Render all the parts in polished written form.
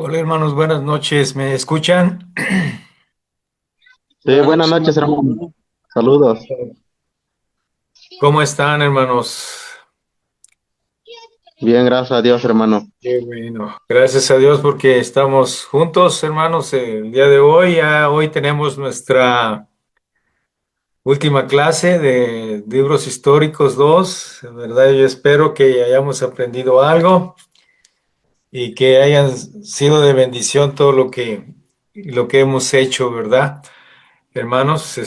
Hola hermanos, buenas noches, ¿me escuchan? Sí, buenas noches, hermano. Saludos. ¿Cómo están hermanos? Bien, gracias a Dios, hermano. Qué bueno. Gracias a Dios porque estamos juntos hermanos el día de hoy. Ya hoy tenemos nuestra última clase de libros históricos 2. De verdad, yo espero que hayamos aprendido algo y que hayan sido de bendición todo lo que hemos hecho, ¿verdad? Hermanos,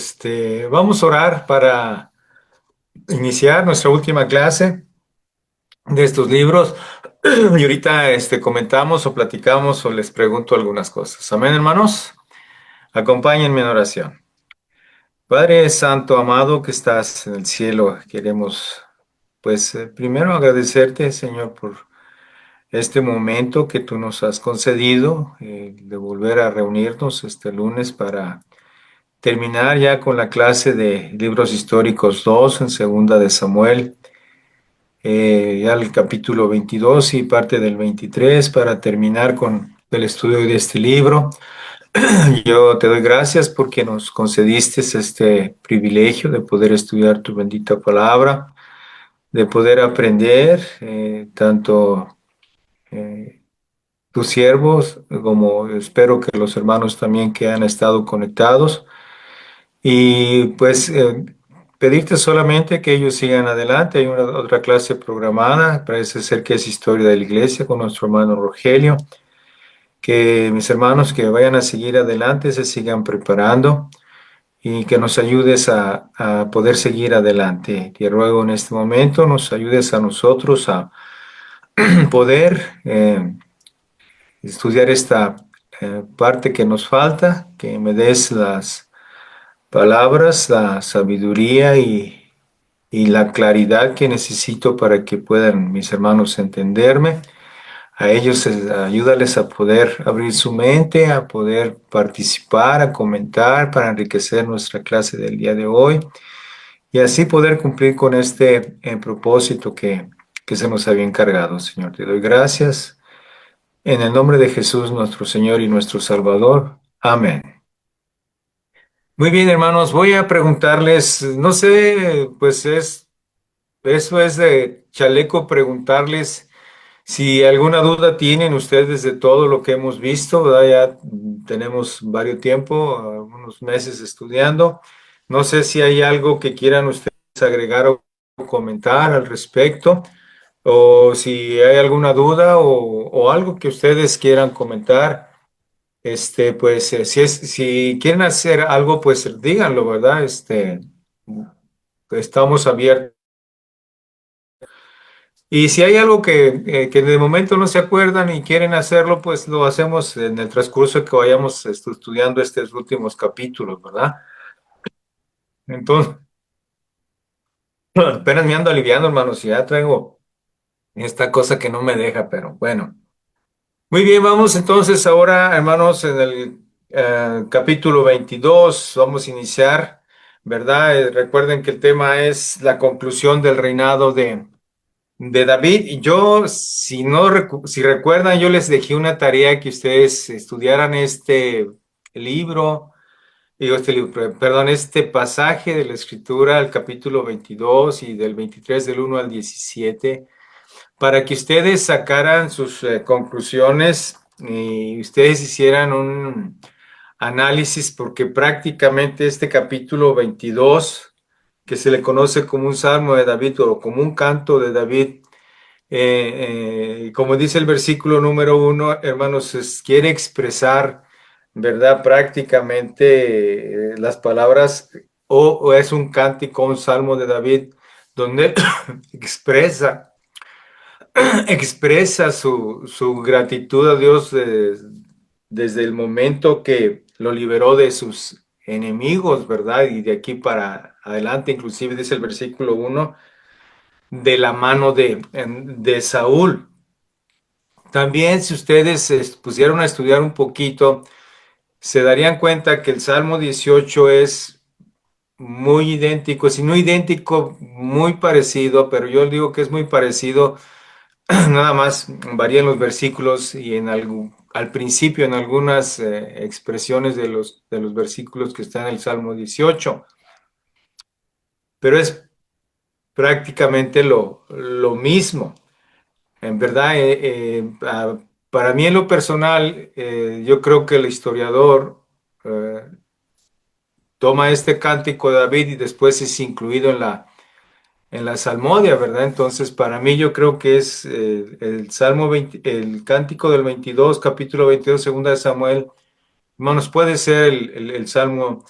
vamos a orar para iniciar nuestra última clase de estos libros. Y ahorita comentamos o platicamos o les pregunto algunas cosas. Amén, hermanos. Acompáñenme en oración. Padre Santo, amado que estás en el cielo, queremos pues primero agradecerte, Señor, por este momento que tú nos has concedido de volver a reunirnos este lunes para terminar ya con la clase de libros históricos 2 en segunda de Samuel. Ya el capítulo 22 y parte del 23 para terminar con el estudio de este libro. Yo te doy gracias porque nos concediste este privilegio de poder estudiar tu bendita palabra, de poder aprender tanto tus siervos como espero que los hermanos también que han estado conectados. Y pues pedirte solamente que ellos sigan adelante. Hay una otra clase programada, parece ser que es historia de la iglesia con nuestro hermano Rogelio. Que mis hermanos que vayan a seguir adelante, se sigan preparando y que nos ayudes a poder seguir adelante. Te ruego en este momento nos ayudes a nosotros a poder estudiar esta parte que nos falta, que me des las palabras, la sabiduría y la claridad que necesito para que puedan mis hermanos entenderme. A ellos ayúdales a poder abrir su mente, a poder participar, a comentar para enriquecer nuestra clase del día de hoy y así poder cumplir con este propósito que se nos había encargado, Señor. Te doy gracias en el nombre de Jesús, nuestro Señor y nuestro Salvador. Amén. Muy bien, hermanos, voy a preguntarles, no sé, pues eso es de chaleco preguntarles. Si alguna duda tienen ustedes de todo lo que hemos visto, ¿verdad? Ya tenemos varios tiempo, algunos meses estudiando. No sé si hay algo que quieran ustedes agregar o comentar al respecto, o si hay alguna duda o algo que ustedes quieran comentar. Pues si quieren hacer algo, pues díganlo, ¿verdad? Estamos abiertos. Y si hay algo que de momento no se acuerdan y quieren hacerlo, pues lo hacemos en el transcurso que vayamos estudiando estos últimos capítulos, ¿verdad? Entonces, apenas me ando aliviando, hermanos, y ya traigo esta cosa que no me deja, pero bueno. Muy bien, vamos entonces ahora, hermanos, en el capítulo 22 vamos a iniciar, ¿verdad? Recuerden que el tema es la conclusión del reinado de David. Y yo, si no si recuerdan, yo les dejé una tarea que ustedes estudiaran este libro, digo este libro, perdón, este pasaje de la Escritura, el capítulo 22 y del 23 del 1 al 17 para que ustedes sacaran sus conclusiones y ustedes hicieran un análisis, porque prácticamente este capítulo 22 que se le conoce como un salmo de David o como un canto de David, como dice el versículo número 1, hermanos, quiere expresar, ¿verdad? Prácticamente las palabras, o es un cántico, un salmo de David, donde expresa, expresa su gratitud a Dios desde el momento que lo liberó de sus enemigos, ¿verdad? Y de aquí para adelante, inclusive dice el versículo 1 de la mano de Saúl. También si ustedes se pusieron a estudiar un poquito, se darían cuenta que el Salmo 18 es muy idéntico, si no idéntico, muy parecido, pero yo digo que es muy parecido, nada más varían los versículos y en algo. al principio en algunas expresiones de los versículos que están en el Salmo 18, pero es prácticamente lo mismo. En verdad, para mí en lo personal, yo creo que el historiador eh, toma este cántico de David y después es incluido en la salmodia, ¿verdad? Entonces, para mí yo creo que es el Salmo 20, el cántico del 22, capítulo 22, segunda de Samuel. Hermanos, puede ser el Salmo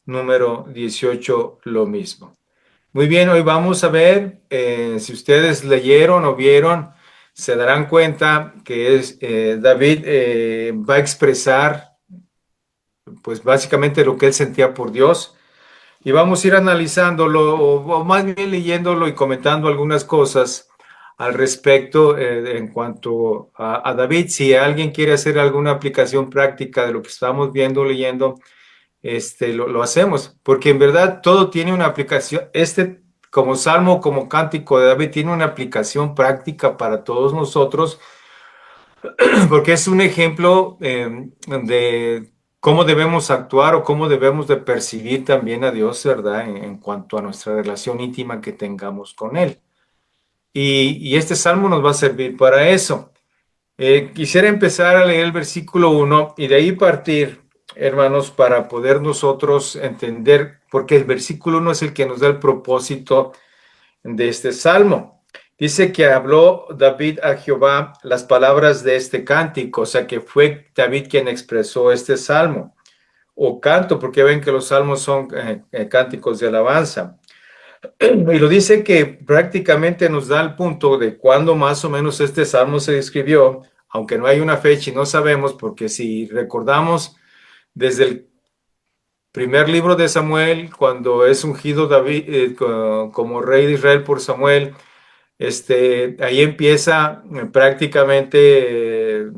número 18 lo mismo. Muy bien, hoy vamos a ver, si ustedes leyeron o vieron, se darán cuenta que David va a expresar, pues básicamente lo que él sentía por Dios. Y vamos a ir analizándolo, o más bien leyéndolo y comentando algunas cosas al respecto en cuanto a David. Si alguien quiere hacer alguna aplicación práctica de lo que estamos viendo, leyendo, lo hacemos, porque en verdad todo tiene una aplicación. Como salmo, como cántico de David, tiene una aplicación práctica para todos nosotros, porque es un ejemplo de cómo debemos actuar o cómo debemos de percibir también a Dios, ¿verdad? En cuanto a nuestra relación íntima que tengamos con Él. Y este salmo nos va a servir para eso. Quisiera empezar a leer el versículo 1 y de ahí partir, hermanos, para poder nosotros entender, porque el versículo 1 es el que nos da el propósito de este salmo. Dice que habló David a Jehová las palabras de este cántico, o sea que fue David quien expresó este salmo, o canto, porque ven que los salmos son cánticos de alabanza. Y lo dice que prácticamente nos da el punto de cuándo más o menos este salmo se escribió, aunque no hay una fecha y no sabemos, porque si recordamos desde el primer libro de Samuel, cuando es ungido David como rey de Israel por Samuel, ahí empieza prácticamente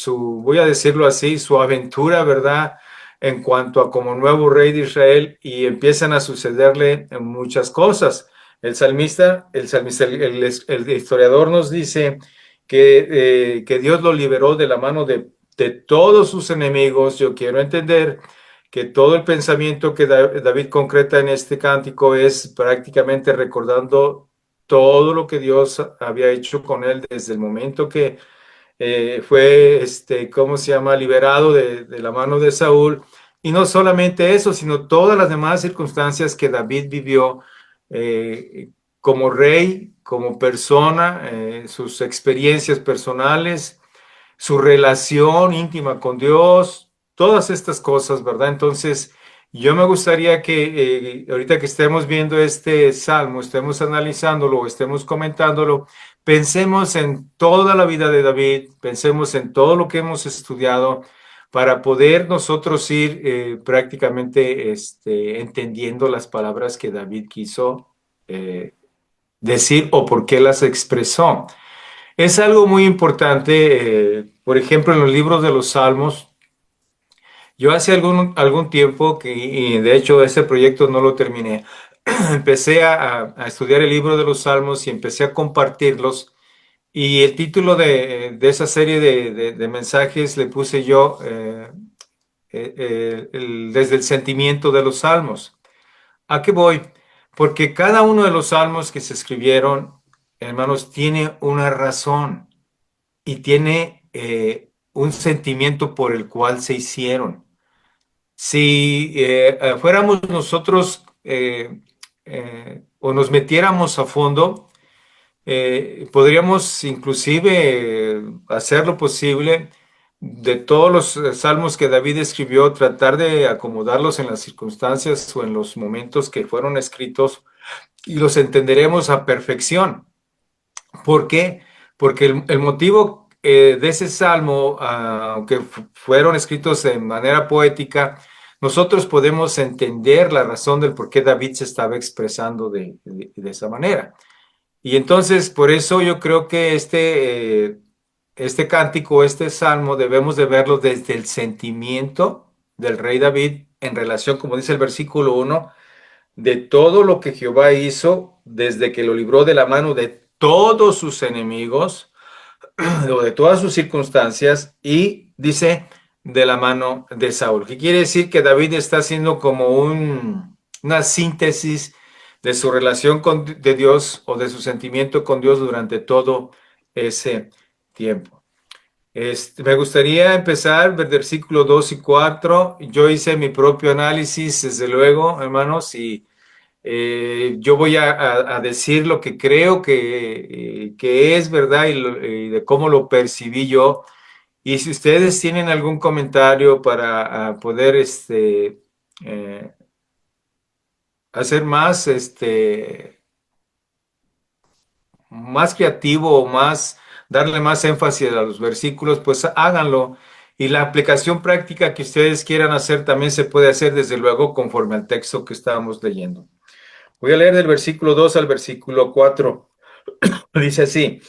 voy a decirlo así, su aventura, ¿verdad? En cuanto a como nuevo rey de Israel y empiezan a sucederle muchas cosas. El historiador nos dice que Dios lo liberó de la mano de todos sus enemigos. Yo quiero entender que todo el pensamiento que David concreta en este cántico es prácticamente recordando todo lo que Dios había hecho con él desde el momento que fue, ¿cómo se llama?, liberado de la mano de Saúl. Y no solamente eso, sino todas las demás circunstancias que David vivió como rey, como persona, sus experiencias personales, su relación íntima con Dios, todas estas cosas, ¿verdad? Entonces, yo me gustaría que ahorita que estemos viendo este salmo, estemos analizándolo, estemos comentándolo, pensemos en toda la vida de David, pensemos en todo lo que hemos estudiado para poder nosotros ir prácticamente entendiendo las palabras que David quiso decir o por qué las expresó. Es algo muy importante, por ejemplo, en los libros de los Salmos. Yo hace algún tiempo y de hecho ese proyecto no lo terminé, empecé a estudiar el libro de los Salmos y empecé a compartirlos. Y el título de esa serie de mensajes le puse yo desde el sentimiento de los Salmos. ¿A qué voy? Porque cada uno de los salmos que se escribieron, hermanos, tiene una razón y tiene un sentimiento por el cual se hicieron. Si fuéramos nosotros o nos metiéramos a fondo, podríamos inclusive hacer lo posible de todos los salmos que David escribió, tratar de acomodarlos en las circunstancias o en los momentos que fueron escritos y los entenderemos a perfección. ¿Por qué? Porque el motivo de ese salmo, aunque fueron escritos de manera poética, nosotros podemos entender la razón del por qué David se estaba expresando de esa manera. Y entonces, por eso yo creo que este cántico, este salmo, debemos de verlo desde el sentimiento del rey David en relación, como dice el versículo 1, de todo lo que Jehová hizo desde que lo libró de la mano de todos sus enemigos, o de todas sus circunstancias, y dice de la mano de Saúl. ¿Qué quiere decir? Que David está haciendo como una síntesis de su relación de Dios o de su sentimiento con Dios durante todo ese tiempo. Me gustaría empezar versículo 2 y 4. Yo hice mi propio análisis, desde luego, hermanos, y yo voy a decir lo que creo que es verdad y de cómo lo percibí yo. Y si ustedes tienen algún comentario para poder eh, hacer más, más creativo o más, darle más énfasis a los versículos, pues háganlo. Y la aplicación práctica que ustedes quieran hacer también se puede hacer, desde luego, conforme al texto que estábamos leyendo. Voy a leer del versículo 2 al versículo 4. Dice así,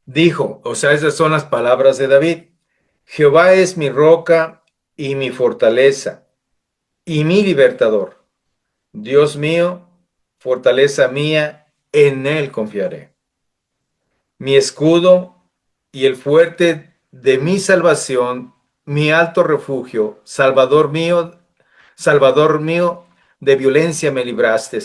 dijo, o sea, esas son las palabras de David, Jehová es mi roca y mi fortaleza y mi libertador. Dios mío, fortaleza mía, en él confiaré. Mi escudo y el fuerte de mi salvación, mi alto refugio, Salvador mío, de violencia me libraste.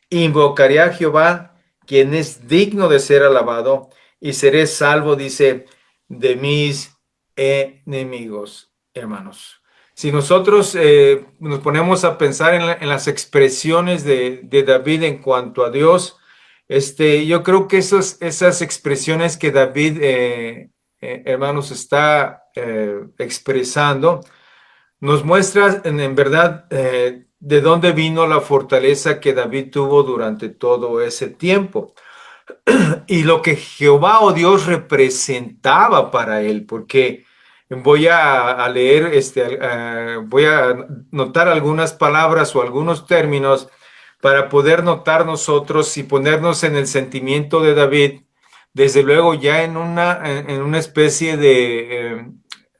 Invocaré a Jehová, quien es digno de ser alabado, y seré salvo, dice, de mis enemigos, hermanos. Si nosotros nos ponemos a pensar en las expresiones de David en cuanto a Dios, yo creo que esas expresiones que David, hermanos, está expresando, nos muestra en verdad de dónde vino la fortaleza que David tuvo durante todo ese tiempo y lo que Jehová o Dios representaba para él, porque voy a leer, voy a notar algunas palabras o algunos términos para poder notar nosotros y ponernos en el sentimiento de David, desde luego ya en una especie de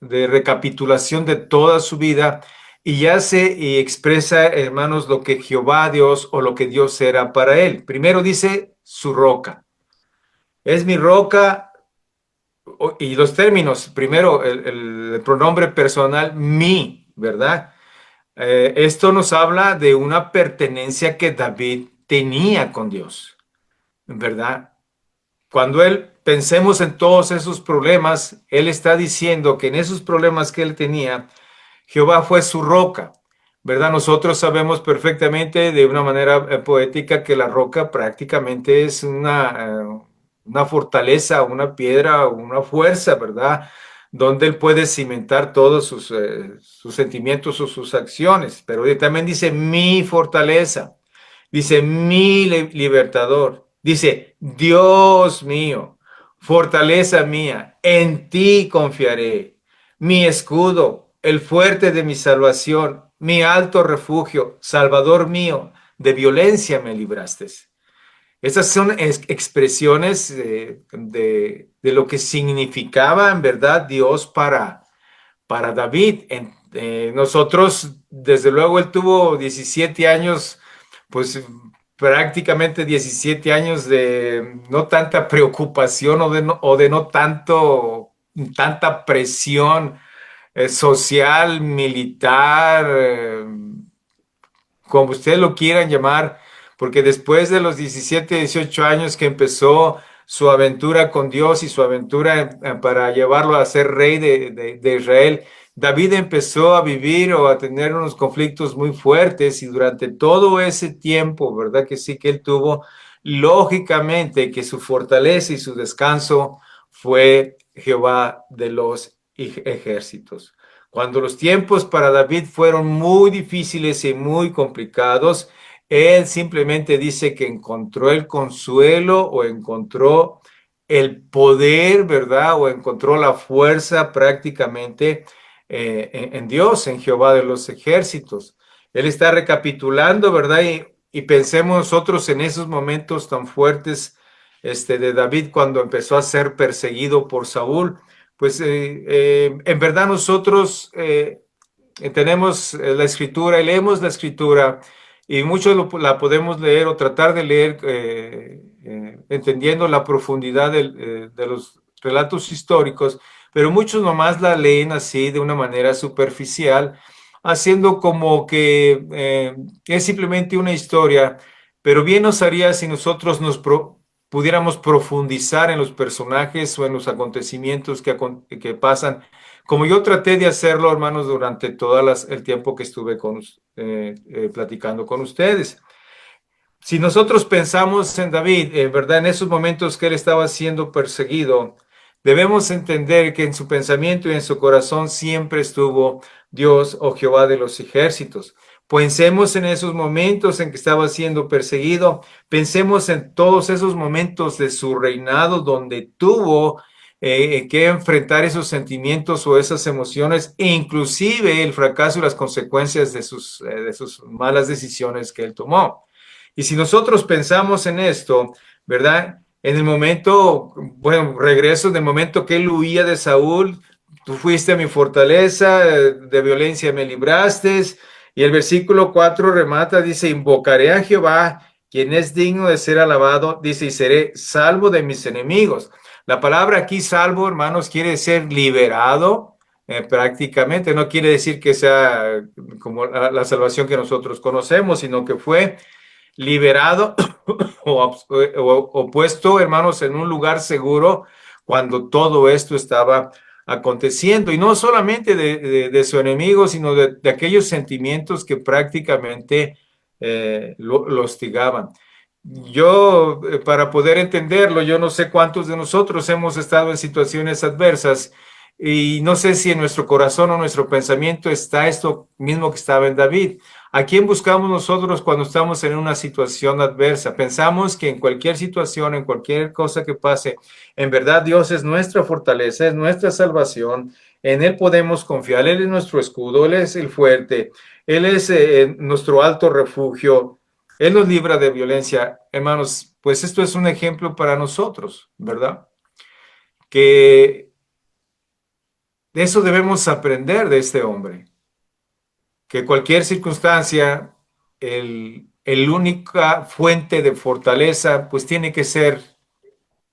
recapitulación de toda su vida, y ya se y expresa, hermanos, lo que Jehová Dios o lo que Dios era para él. Primero dice su roca. Es mi roca, y los términos, primero el pronombre personal, mi, ¿verdad? Esto nos habla de una pertenencia que David tenía con Dios, ¿verdad? Cuando él pensemos en todos esos problemas, él está diciendo que en esos problemas que él tenía, Jehová fue su roca, ¿verdad? Nosotros sabemos perfectamente de una manera poética que la roca prácticamente es una fortaleza, una piedra, una fuerza, ¿verdad? Donde él puede cimentar todos sus sentimientos o sus acciones. Pero también dice mi fortaleza, dice mi libertador, dice Dios mío, fortaleza mía, en ti confiaré, mi escudo, el fuerte de mi salvación, mi alto refugio, Salvador mío, de violencia me libraste. Esas son expresiones de lo que significaba en verdad Dios para David. Nosotros, desde luego, él tuvo 17 años, pues prácticamente 17 años de no tanta preocupación o de no tanta presión social, militar, como ustedes lo quieran llamar, porque después de los 17, 18 años que empezó su aventura con Dios y su aventura para llevarlo a ser rey de Israel, David empezó a vivir o a tener unos conflictos muy fuertes, y durante todo ese tiempo, ¿verdad? Que sí que él tuvo, lógicamente que su fortaleza y su descanso fue Jehová de los ejércitos. Cuando los tiempos para David fueron muy difíciles y muy complicados, él simplemente dice que encontró el consuelo o encontró el poder, ¿verdad? O encontró la fuerza prácticamente en Dios, en Jehová de los ejércitos. Él está recapitulando, ¿verdad? Y pensemos nosotros en esos momentos tan fuertes de David cuando empezó a ser perseguido por Saúl. Pues en verdad nosotros tenemos la escritura y leemos la escritura, y muchos la podemos leer o tratar de leer entendiendo la profundidad de los relatos históricos, pero muchos nomás la leen así de una manera superficial, haciendo como que es simplemente una historia, pero bien nos haría si nosotros pudiéramos profundizar en los personajes o en los acontecimientos que pasan, como yo traté de hacerlo, hermanos, durante todo el tiempo que estuve platicando con ustedes. Si nosotros pensamos en David, en verdad, en esos momentos que él estaba siendo perseguido, debemos entender que en su pensamiento y en su corazón siempre estuvo Dios o Jehová de los ejércitos. Pensemos en esos momentos en que estaba siendo perseguido, pensemos en todos esos momentos de su reinado donde tuvo que enfrentar esos sentimientos o esas emociones, e inclusive el fracaso y las consecuencias de sus malas decisiones que él tomó. Y si nosotros pensamos en esto, ¿verdad? En el momento, bueno, regreso, en el momento que él huía de Saúl, tú fuiste a mi fortaleza, de violencia me libraste. Y el versículo 4 remata, dice, invocaré a Jehová, quien es digno de ser alabado, dice, y seré salvo de mis enemigos. La palabra aquí, salvo, hermanos, quiere ser liberado, prácticamente. No quiere decir que sea como la salvación que nosotros conocemos, sino que fue liberado o puesto, hermanos, en un lugar seguro cuando todo esto estaba aconteciendo. Y no solamente de su enemigo, sino de aquellos sentimientos que prácticamente lo hostigaban. Yo, para poder entenderlo, yo no sé cuántos de nosotros hemos estado en situaciones adversas y no sé si en nuestro corazón o nuestro pensamiento está esto mismo que estaba en David. ¿A quién buscamos nosotros cuando estamos en una situación adversa? Pensamos que en cualquier situación, en cualquier cosa que pase, en verdad Dios es nuestra fortaleza, es nuestra salvación. En Él podemos confiar. Él es nuestro escudo, Él es el fuerte, Él es nuestro alto refugio. Él nos libra de violencia. Hermanos, pues esto es un ejemplo para nosotros, ¿verdad? Que de eso debemos aprender de este hombre. Que cualquier circunstancia, el única fuente de fortaleza, pues tiene que ser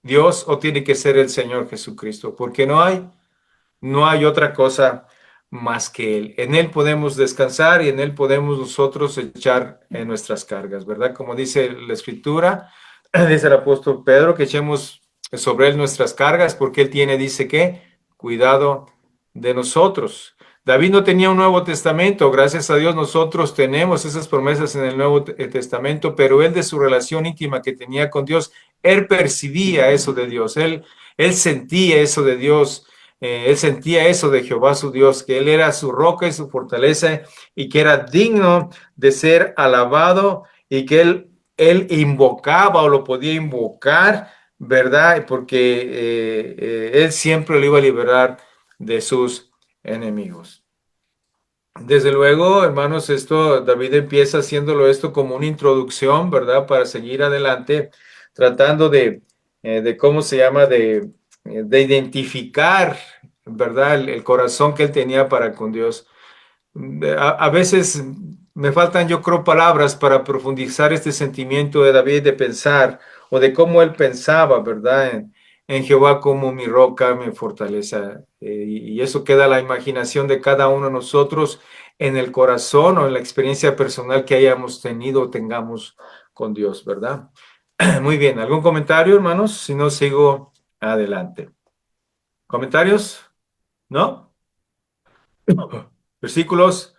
Dios o tiene que ser el Señor Jesucristo, porque no hay otra cosa más que Él. En Él podemos descansar y en Él podemos nosotros echar en nuestras cargas, ¿verdad? Como dice la Escritura, dice el apóstol Pedro, que echemos sobre Él nuestras cargas, porque Él tiene, dice que, cuidado de nosotros. David no tenía un Nuevo Testamento, gracias a Dios nosotros tenemos esas promesas en el Nuevo Testamento, pero él de su relación íntima que tenía con Dios, él percibía eso de Dios, él sentía eso de Dios, él sentía eso de Jehová su Dios, que él era su roca y su fortaleza y que era digno de ser alabado y que él invocaba o lo podía invocar, ¿verdad? Porque él siempre lo iba a liberar de sus enemigos. Desde luego, hermanos, esto David empieza haciéndolo esto como una introducción, ¿verdad? Para seguir adelante, tratando de ¿cómo se llama? De identificar, ¿verdad? El corazón que él tenía para con Dios. A veces me faltan, yo creo, palabras para profundizar este sentimiento de David de pensar o de cómo él pensaba, ¿verdad? En Jehová como mi roca, mi fortaleza. Y eso queda a la imaginación de cada uno de nosotros en el corazón o en la experiencia personal que hayamos tenido o tengamos con Dios, ¿verdad? Muy bien, ¿algún comentario, hermanos? Si no, sigo adelante. ¿Comentarios? ¿No? Versículos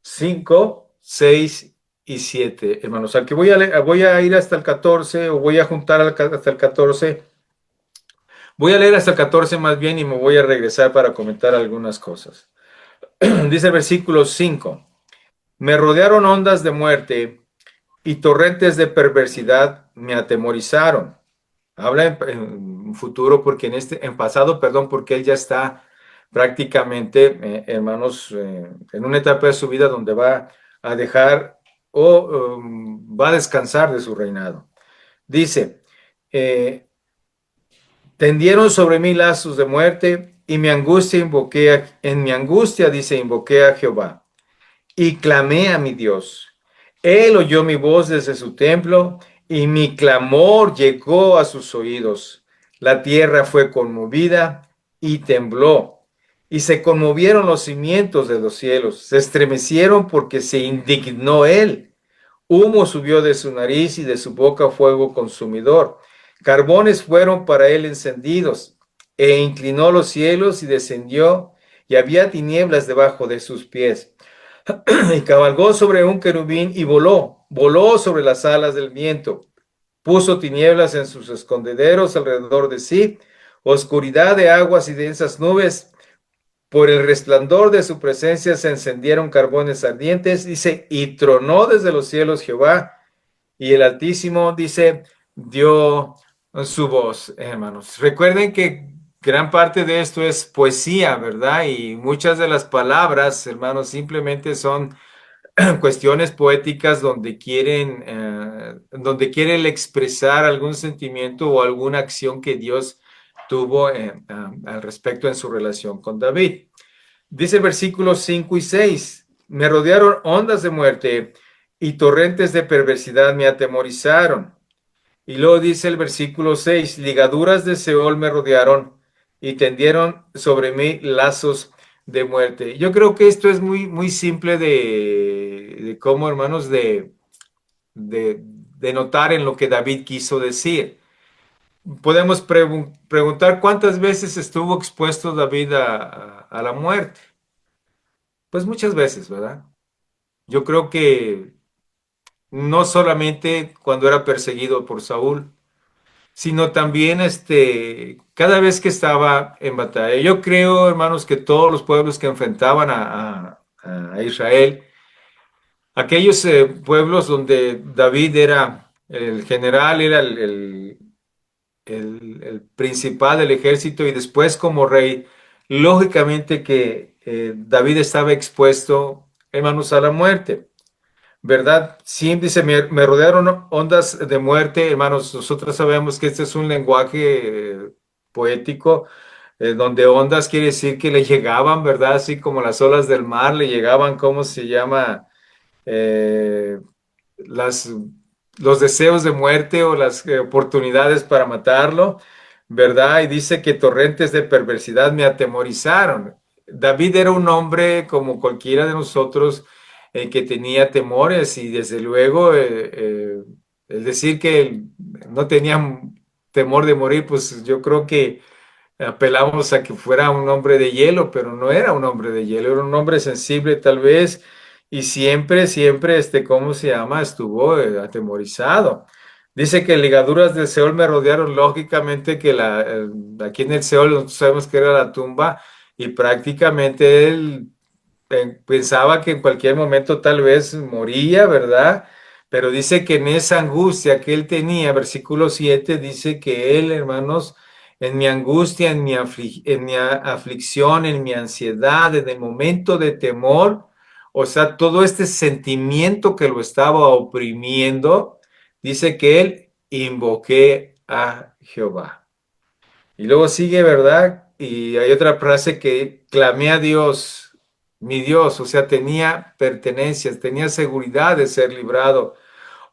5, 6 y 7, hermanos. Al que voy a ir hasta el 14 o voy a juntar hasta el 14. Voy a leer hasta el 14 más bien y me voy a regresar para comentar algunas cosas. Dice el versículo 5. Me rodearon ondas de muerte y torrentes de perversidad me atemorizaron. Habla en futuro porque en pasado, perdón, porque él ya está prácticamente, hermanos, en una etapa de su vida donde va a dejar o va a descansar de su reinado. Dice, eh, tendieron sobre mí lazos de muerte y en mi angustia, dice, invoqué a Jehová y clamé a mi Dios. Él oyó mi voz desde su templo y mi clamor llegó a sus oídos. La tierra fue conmovida y tembló, y se conmovieron los cimientos de los cielos, se estremecieron porque se indignó él. Humo subió de su nariz y de su boca fuego consumidor. Carbones fueron para él encendidos, e inclinó los cielos y descendió, y había tinieblas debajo de sus pies. Y cabalgó sobre un querubín y voló sobre las alas del viento. Puso tinieblas en sus escondederos alrededor de sí, oscuridad de aguas y densas nubes. Por el resplandor de su presencia se encendieron carbones ardientes, dice, y tronó desde los cielos Jehová, y el Altísimo, dice, dio su voz, hermanos. Recuerden que gran parte de esto es poesía, ¿verdad? Y muchas de las palabras, hermanos, simplemente son cuestiones poéticas donde quieren expresar algún sentimiento o alguna acción que Dios tuvo al respecto en su relación con David. Dice el versículo 5 y 6: me rodearon ondas de muerte y torrentes de perversidad me atemorizaron. Y luego dice el versículo 6: ligaduras de Seol me rodearon y tendieron sobre mí lazos de muerte. Yo creo que esto es muy, muy simple de cómo, hermanos, de notar en lo que David quiso decir. Podemos preguntar cuántas veces estuvo expuesto David a la muerte. Pues muchas veces, ¿verdad? Yo creo que no solamente cuando era perseguido por Saúl, sino también cada vez que estaba en batalla. Yo creo, hermanos, que todos los pueblos que enfrentaban a Israel, aquellos pueblos donde David era el general, era el principal del ejército y después como rey, lógicamente que David estaba expuesto, hermanos, a la muerte. ¿Verdad? Sí, dice, me rodearon ondas de muerte, hermanos. Nosotros sabemos que este es un lenguaje poético, donde ondas quiere decir que le llegaban, ¿verdad? Así como las olas del mar le llegaban, ¿cómo se llama? Eh, las, los deseos de muerte o las oportunidades para matarlo, ¿verdad? Y dice que torrentes de perversidad me atemorizaron. David era un hombre como cualquiera de nosotros, que tenía temores y desde luego el decir que él no tenía temor de morir, pues yo creo que apelamos a que fuera un hombre de hielo, pero no era un hombre de hielo, era un hombre sensible tal vez, y siempre, siempre, ¿cómo se llama? Estuvo atemorizado. Dice que ligaduras del Seol me rodearon, lógicamente que aquí en el Seol nosotros sabemos que era la tumba, y prácticamente él pensaba que en cualquier momento tal vez moría, ¿verdad? Pero dice que en esa angustia que él tenía, versículo 7 dice que él, hermanos, en mi angustia, en mi aflicción, en mi ansiedad, en el momento de temor, o sea, todo este sentimiento que lo estaba oprimiendo, dice que él invoqué a Jehová. Y luego sigue, ¿verdad? Y hay otra frase que clamé a Dios, mi Dios, o sea, tenía pertenencias, tenía seguridad de ser librado.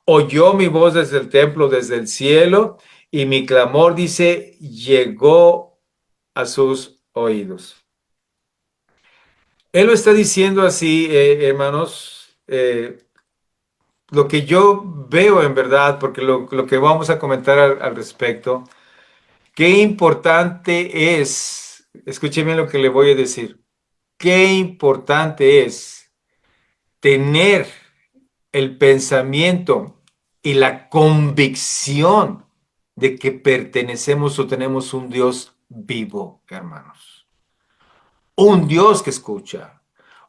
Oyó mi voz desde el templo, desde el cielo, y mi clamor, dice, llegó a sus oídos. Él lo está diciendo así, hermanos, lo que yo veo en verdad, porque lo que vamos a comentar al respecto. Qué importante es, escúcheme lo que le voy a decir, qué importante es tener el pensamiento y la convicción de que pertenecemos o tenemos un Dios vivo, hermanos. Un Dios que escucha,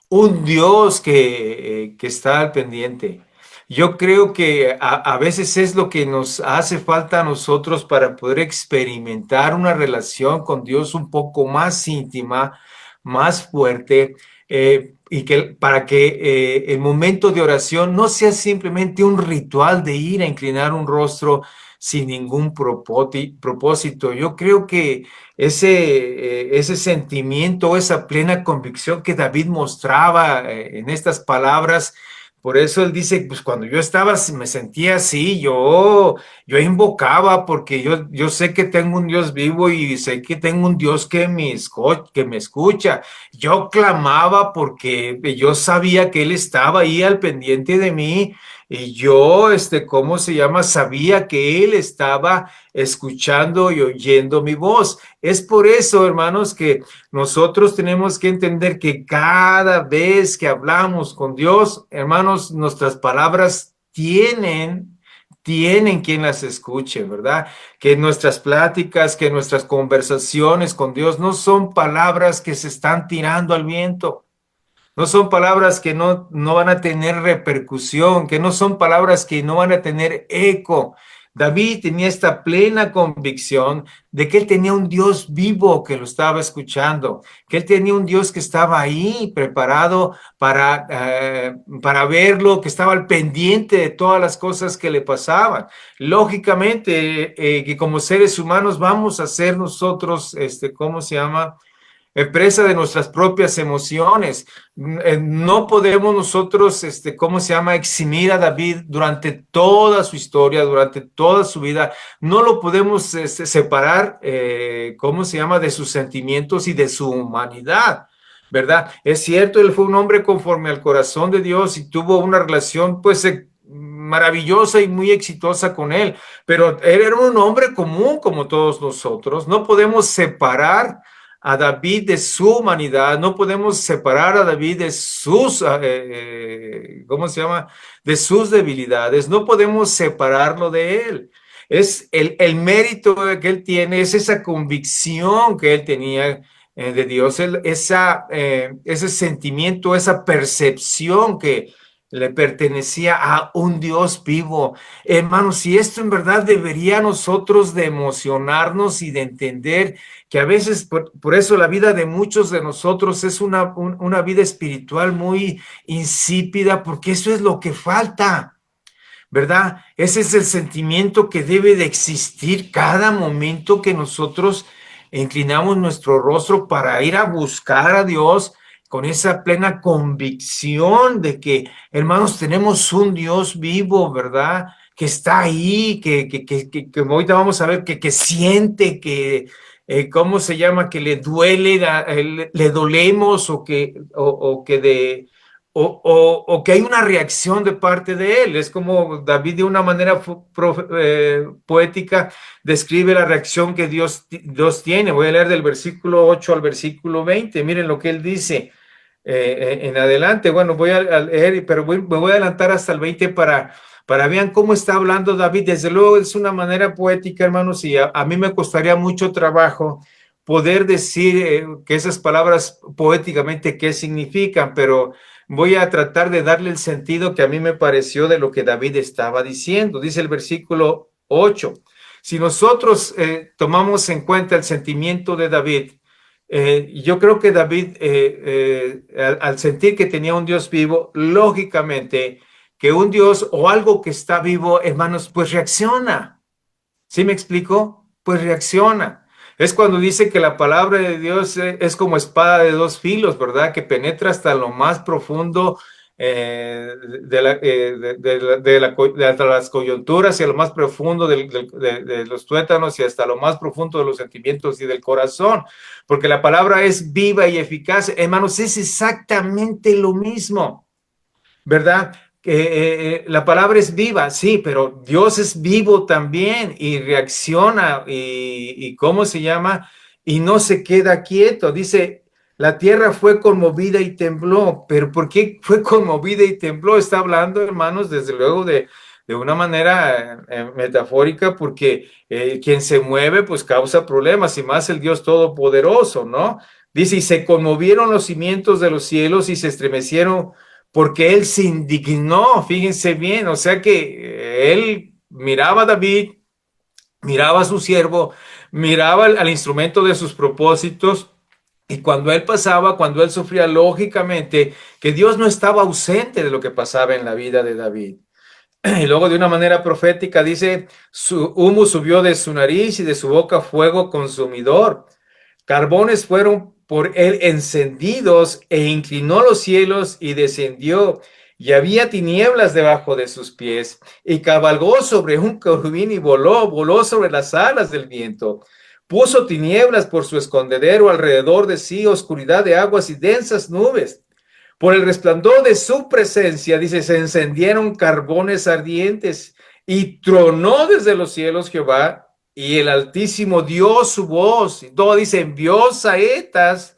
un Dios que está al pendiente. Yo creo que a veces es lo que nos hace falta a nosotros para poder experimentar una relación con Dios un poco más íntima, más fuerte, y que para que el momento de oración no sea simplemente un ritual de ir a inclinar un rostro sin ningún propósito. Yo creo que ese sentimiento, esa plena convicción que David mostraba en estas palabras, Por eso él dice, pues cuando yo estaba, me sentía así, yo invocaba porque yo sé que tengo un Dios vivo y sé que tengo un Dios que me escucha. Yo clamaba porque yo sabía que él estaba ahí al pendiente de mí y yo, ¿cómo se llama? Sabía que él estaba escuchando y oyendo mi voz. Es por eso, hermanos, que nosotros tenemos que entender que cada vez que hablamos con Dios, hermanos, nuestras palabras tienen quien las escuche, ¿verdad? Que nuestras pláticas, que nuestras conversaciones con Dios no son palabras que se están tirando al viento. No son palabras que no van a tener repercusión, que no son palabras que no van a tener eco. David tenía esta plena convicción de que él tenía un Dios vivo que lo estaba escuchando, que él tenía un Dios que estaba ahí preparado para verlo, que estaba al pendiente de todas las cosas que le pasaban. Lógicamente, que como seres humanos vamos a ser nosotros, ¿cómo se llama? Presa de nuestras propias emociones. No podemos nosotros, ¿cómo se llama?, eximir a David durante toda su historia, durante toda su vida. No lo podemos separar, ¿cómo se llama?, de sus sentimientos y de su humanidad. ¿Verdad? Es cierto, él fue un hombre conforme al corazón de Dios y tuvo una relación, pues, maravillosa y muy exitosa con él, pero él era un hombre común como todos nosotros. No podemos separar a David de su humanidad, no podemos separar a David de sus, ¿cómo se llama? De sus debilidades, no podemos separarlo de él. Es el mérito que él tiene, es esa convicción que él tenía de Dios, ese sentimiento, esa percepción que le pertenecía a un Dios vivo. Hermanos, y esto en verdad debería a nosotros de emocionarnos y de entender que a veces por eso la vida de muchos de nosotros es una vida espiritual muy insípida, porque eso es lo que falta, ¿verdad? Ese es el sentimiento que debe de existir cada momento que nosotros inclinamos nuestro rostro para ir a buscar a Dios con esa plena convicción de que, hermanos, tenemos un Dios vivo, ¿verdad? Que está ahí, que ahorita vamos a ver, que siente, ¿cómo se llama? Que le duele, le dolemos o que de o que hay una reacción de parte de él. Es como David de una manera poética describe la reacción que Dios tiene. Voy a leer del versículo 8 al versículo 20. Miren lo que él dice en adelante. Bueno, voy a leer, pero me voy a adelantar hasta el 20 para vean cómo está hablando David. Desde luego es una manera poética, hermanos, y a mí me costaría mucho trabajo poder decir que esas palabras poéticamente qué significan, pero voy a tratar de darle el sentido que a mí me pareció de lo que David estaba diciendo. Dice el versículo 8. Si nosotros tomamos en cuenta el sentimiento de David, yo creo que David, al sentir que tenía un Dios vivo, lógicamente que un Dios o algo que está vivo, hermanos, pues reacciona. ¿Sí me explico? Pues reacciona. Es cuando dice que la palabra de Dios es como espada de dos filos, ¿verdad? Que penetra hasta lo más profundo hasta las coyunturas y a lo más profundo de los tuétanos y hasta lo más profundo de los sentimientos y del corazón. Porque la palabra es viva y eficaz. Hermanos, es exactamente lo mismo. ¿Verdad? La palabra es viva, sí, pero Dios es vivo también y reacciona y ¿cómo se llama? Y no se queda quieto. Dice, la tierra fue conmovida y tembló, pero ¿por qué fue conmovida y tembló? Está hablando, hermanos, desde luego de una manera metafórica, porque quien se mueve, pues causa problemas, y más el Dios Todopoderoso, ¿no? Dice, y se conmovieron los cimientos de los cielos y se estremecieron porque él se indignó, fíjense bien, o sea que él miraba a David, miraba a su siervo, miraba al instrumento de sus propósitos, y cuando él pasaba, cuando él sufría, lógicamente que Dios no estaba ausente de lo que pasaba en la vida de David. Y luego de una manera profética dice, su humo subió de su nariz y de su boca fuego consumidor. Carbones fueron por él encendidos e inclinó los cielos y descendió y había tinieblas debajo de sus pies, y cabalgó sobre un querubín y voló sobre las alas del viento. Puso tinieblas por su escondedero alrededor de sí, oscuridad de aguas y densas nubes. Por el resplandor de su presencia, dice, se encendieron carbones ardientes y tronó desde los cielos Jehová y el Altísimo dio su voz. Y todo dice, envió saetas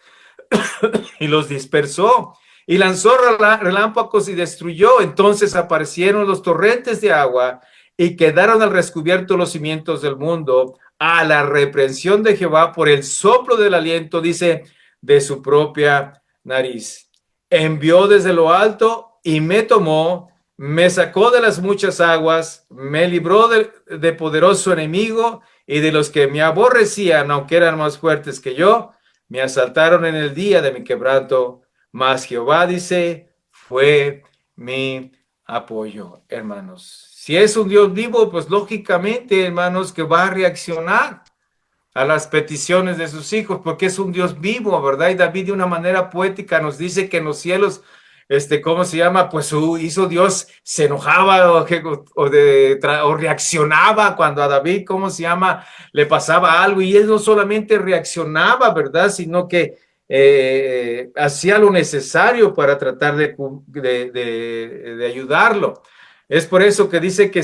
y los dispersó y lanzó relámpagos y destruyó. Entonces aparecieron los torrentes de agua y quedaron al descubierto los cimientos del mundo a la reprensión de Jehová por el soplo del aliento, dice, de su propia nariz. Envió desde lo alto y me tomó, me sacó de las muchas aguas, me libró de poderoso enemigo y de los que me aborrecían, aunque eran más fuertes que yo. Me asaltaron en el día de mi quebranto, mas Jehová dice, fue mi apoyo, hermanos. Si es un Dios vivo, pues lógicamente, hermanos, que va a reaccionar a las peticiones de sus hijos, porque es un Dios vivo, ¿verdad? Y David de una manera poética nos dice que en los cielos, ¿cómo se llama? Pues hizo Dios, se enojaba o reaccionaba cuando a David, ¿cómo se llama? Le pasaba algo y él no solamente reaccionaba, ¿verdad? Sino que hacía lo necesario para tratar de ayudarlo. Es por eso que dice que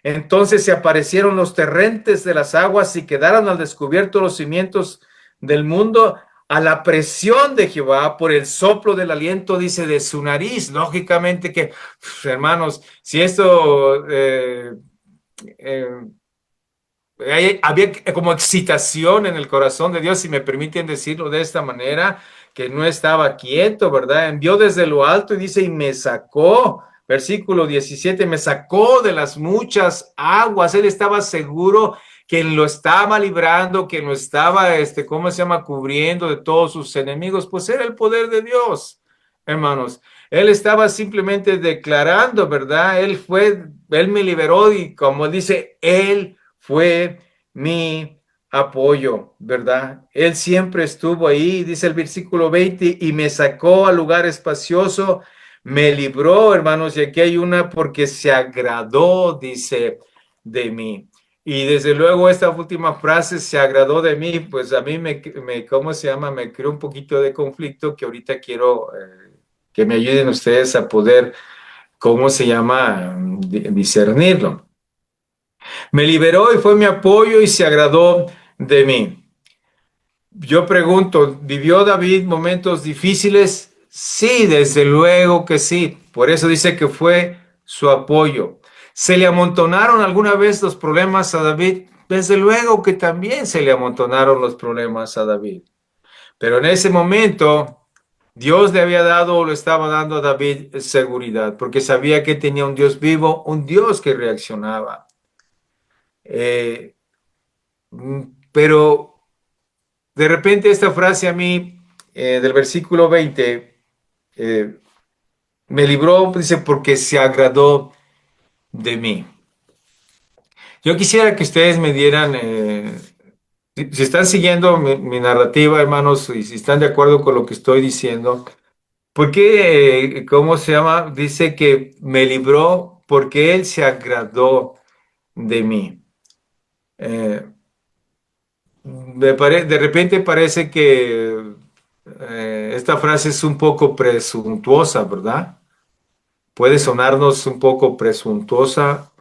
entonces se aparecieron los torrentes de las aguas y quedaron al descubierto los cimientos del mundo a la presión de Jehová por el soplo del aliento, dice, de su nariz. Lógicamente que, hermanos, si esto eh, había como excitación en el corazón de Dios, si me permiten decirlo de esta manera, que no estaba quieto, ¿verdad? Envió desde lo alto y dice, y me sacó, versículo 17, me sacó de las muchas aguas. Él estaba seguro que lo estaba librando, que lo estaba, ¿cómo se llama?, cubriendo de todos sus enemigos. Pues era el poder de Dios, hermanos. Él estaba simplemente declarando, ¿verdad? Él me liberó y como dice, él fue mi apoyo, ¿verdad? Él siempre estuvo ahí, dice el versículo 20, y me sacó al lugar espacioso, me libró, hermanos, y aquí hay una porque se agradó, dice, de mí. Y desde luego esta última frase, se agradó de mí, pues a mí ¿cómo se llama? Me creó un poquito de conflicto que ahorita quiero que me ayuden ustedes a poder, ¿cómo se llama? Discernirlo. Me liberó y fue mi apoyo y se agradó de mí. Yo pregunto, ¿vivió David momentos difíciles? Sí, desde luego que sí. Por eso dice que fue su apoyo. ¿Se le amontonaron alguna vez los problemas a David? Desde luego que también se le amontonaron los problemas a David. Pero en ese momento Dios le había dado o le estaba dando a David seguridad, porque sabía que tenía un Dios vivo, un Dios que reaccionaba. Eh, pero de repente esta frase a mí, del versículo 20, eh, me libró, dice, porque se agradó de mí. Yo quisiera que ustedes me dieran, si están siguiendo mi narrativa, hermanos, y si están de acuerdo con lo que estoy diciendo, ¿por qué, cómo se llama? Dice que me libró porque Él se agradó de mí. Eh, de repente parece que esta frase es un poco presuntuosa, ¿verdad? Puede sonarnos un poco presuntuosa.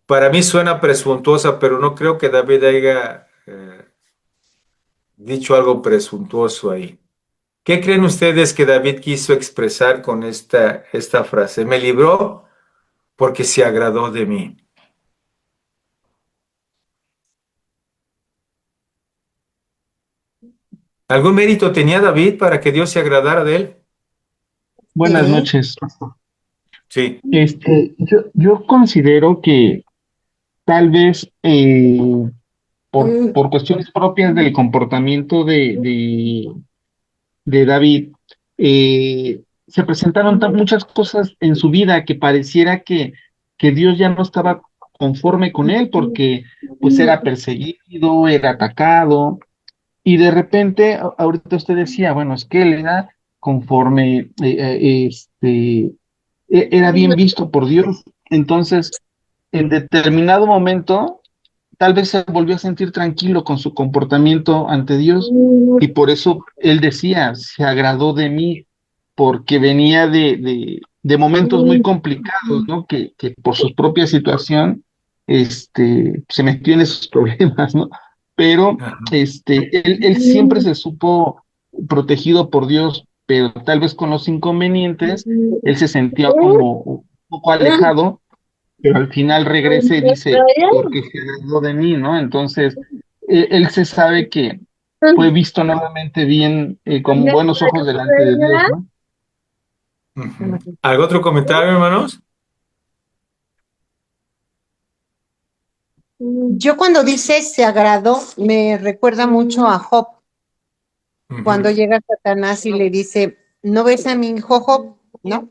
Para mí suena presuntuosa, pero no creo que David haya dicho algo presuntuoso ahí. ¿Qué creen ustedes que David quiso expresar con esta frase? Me libró porque se agradó de mí. ¿Algún mérito tenía David para que Dios se agradara de él? Buenas noches. Sí. Yo considero que tal vez por cuestiones propias del comportamiento de David, se presentaron muchas cosas en su vida que pareciera que Dios ya no estaba conforme con él porque pues era perseguido, era atacado y de repente, ahorita usted decía, bueno, es que él era conforme era bien visto por Dios. Entonces, en determinado momento, tal vez se volvió a sentir tranquilo con su comportamiento ante Dios y por eso él decía, se agradó de mí, porque venía de momentos muy complicados, ¿no? Que por su propia situación, se metió en esos problemas, ¿no? Pero, Ajá. él siempre se supo protegido por Dios, pero tal vez con los inconvenientes, él se sentía como un poco alejado, pero al final regresa y dice, porque se agradó de mí, ¿no? Entonces, él se sabe que fue visto nuevamente bien, con buenos ojos delante de Dios, ¿no? Ujú. ¿Algún otro comentario, hermanos? Yo cuando dice se agradó, me recuerda mucho a Job, cuando Ujú. llega Satanás y le dice, ¿no ves a mi hijo Job? ¿No?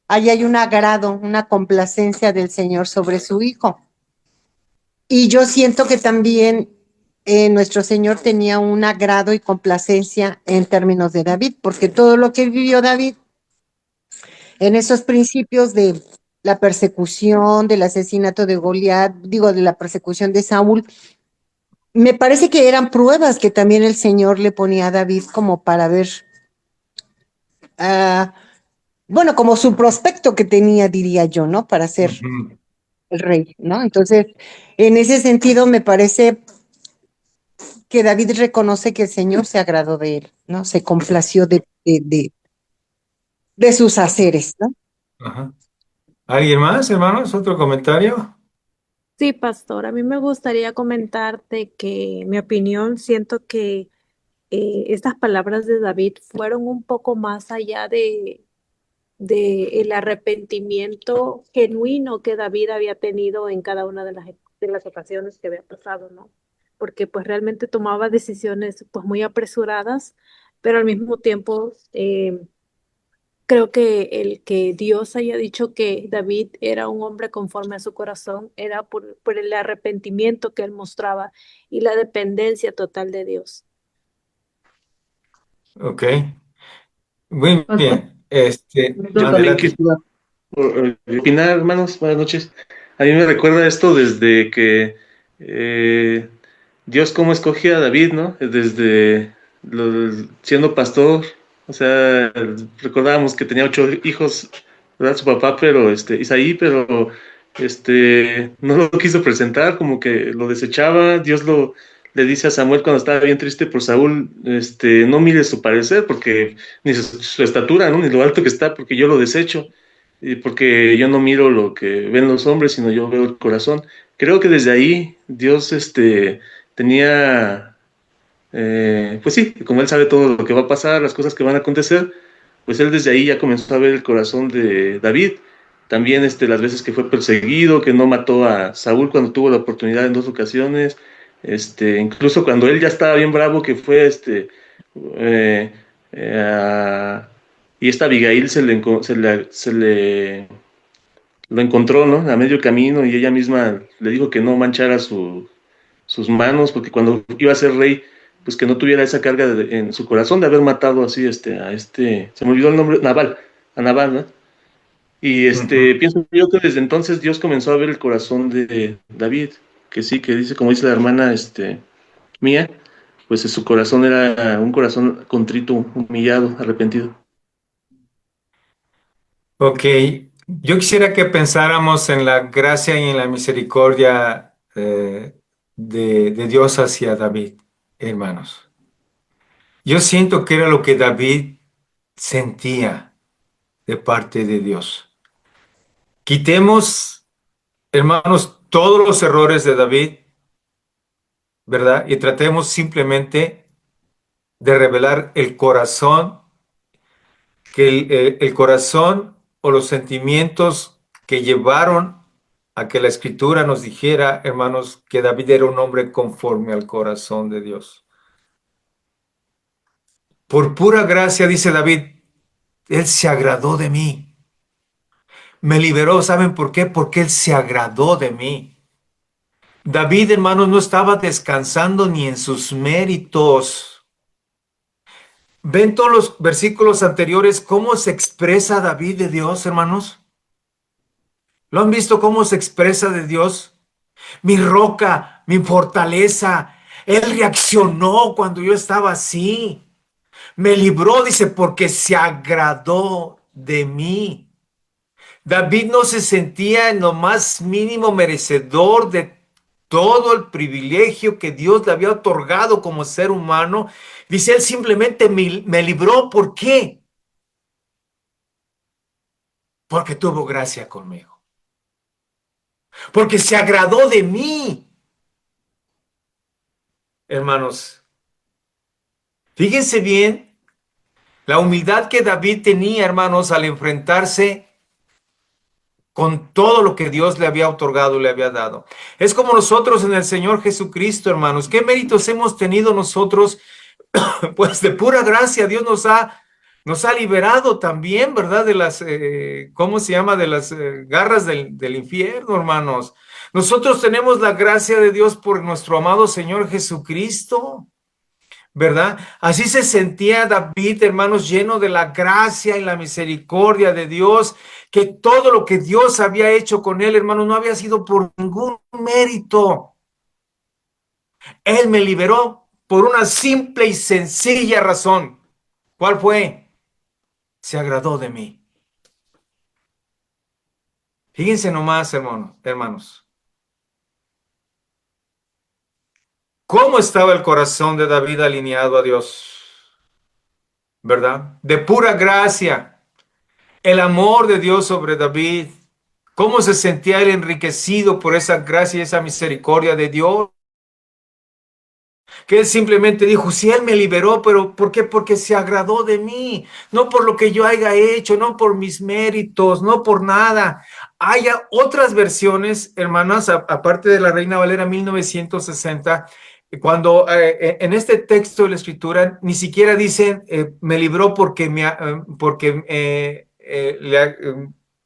Ahí hay un agrado, una complacencia del Señor sobre su hijo. Y yo siento que también nuestro Señor tenía un agrado y complacencia en términos de David, porque todo lo que vivió David en esos principios de la persecución, del asesinato de Goliat, digo, de la persecución de Saúl, me parece que eran pruebas que también el Señor le ponía a David como para ver, ah, bueno, como su prospecto que tenía, diría yo, ¿no? Para ser Ujú. el rey, ¿no? Entonces, en ese sentido, me parece que David reconoce que el Señor se agradó de él, ¿no? Se complació de sus haceres, ¿no? Ajá. ¿Alguien más, hermanos? ¿Otro comentario? Sí, pastor, a mí me gustaría comentarte que mi opinión, siento que estas palabras de David fueron un poco más allá de el arrepentimiento genuino que David había tenido en cada una de las ocasiones que había pasado, ¿no? Porque pues realmente tomaba decisiones pues muy apresuradas, pero al mismo tiempo creo que el que Dios haya dicho que David era un hombre conforme a su corazón era por el arrepentimiento que él mostraba y la dependencia total de Dios. Ok. Muy Pastor, bien. yo también Adelante. quisiera opinar, hermanos. Buenas noches. A mí me recuerda esto desde que eh, Dios cómo escogía a David, ¿no? Desde siendo pastor, o sea, recordábamos que tenía 8 hijos, ¿verdad? Su papá, pero Isaí, pero no lo quiso presentar, como que lo desechaba. Le dice a Samuel cuando estaba bien triste por Saúl, no mires su parecer, porque ni su estatura, ¿no? Ni lo alto que está, porque yo lo desecho, y porque yo no miro lo que ven los hombres, sino yo veo el corazón. Creo que desde ahí Dios, tenía, pues sí, como él sabe todo lo que va a pasar, las cosas que van a acontecer, pues él desde ahí ya comenzó a ver el corazón de David. También las veces que fue perseguido, que no mató a Saúl cuando tuvo la oportunidad en 2 ocasiones, incluso cuando él ya estaba bien bravo, que fue eh, y esta Abigail lo encontró, ¿no? A medio camino y ella misma le dijo que no manchara sus manos, porque cuando iba a ser rey, pues que no tuviera esa carga en su corazón de haber matado así se me olvidó el nombre, a Nabal, ¿no? Y Ujú. pienso yo que desde entonces Dios comenzó a ver el corazón de David, que sí, que dice, como dice la hermana mía, pues su corazón era un corazón contrito, humillado, arrepentido. Ok. Yo quisiera que pensáramos en la gracia y en la misericordia de Dios hacia David, hermanos. Yo siento que era lo que David sentía de parte de Dios. Quitemos, hermanos, todos los errores de David, ¿verdad? Y tratemos simplemente de revelar el corazón, que el corazón o los sentimientos que llevaron a que la Escritura nos dijera, hermanos, que David era un hombre conforme al corazón de Dios. Por pura gracia, dice David, Él se agradó de mí. Me liberó, ¿saben por qué? Porque Él se agradó de mí. David, hermanos, no estaba descansando ni en sus méritos. ¿Ven todos los versículos anteriores cómo se expresa David de Dios, hermanos? ¿Lo han visto cómo se expresa de Dios? Mi roca, mi fortaleza. Él reaccionó cuando yo estaba así. Me libró, dice, porque se agradó de mí. David no se sentía en lo más mínimo merecedor de todo el privilegio que Dios le había otorgado como ser humano. Dice, él simplemente me libró. ¿Por qué? Porque tuvo gracia conmigo. Porque se agradó de mí. Hermanos, fíjense bien la humildad que David tenía, hermanos, al enfrentarse con todo lo que Dios le había otorgado, le había dado. Es como nosotros en el Señor Jesucristo, hermanos. ¿Qué méritos hemos tenido nosotros? Pues de pura gracia Dios nos ha liberado también, ¿verdad? De las, ¿cómo se llama? De las garras del infierno, hermanos. Nosotros tenemos la gracia de Dios por nuestro amado Señor Jesucristo. ¿Verdad? Así se sentía David, hermanos, lleno de la gracia y la misericordia de Dios, que todo lo que Dios había hecho con él, hermanos, no había sido por ningún mérito. Él me liberó por una simple y sencilla razón. ¿Cuál fue? Se agradó de mí. Fíjense nomás, hermanos, cómo estaba el corazón de David alineado a Dios, ¿verdad? De pura gracia. El amor de Dios sobre David, cómo se sentía él enriquecido por esa gracia y esa misericordia de Dios, que él simplemente dijo, si él me liberó, pero ¿por qué? Porque se agradó de mí, no por lo que yo haya hecho, no por mis méritos, no por nada. Hay otras versiones, hermanas, aparte de la Reina Valera 1960, cuando en este texto de la Escritura ni siquiera dicen me libró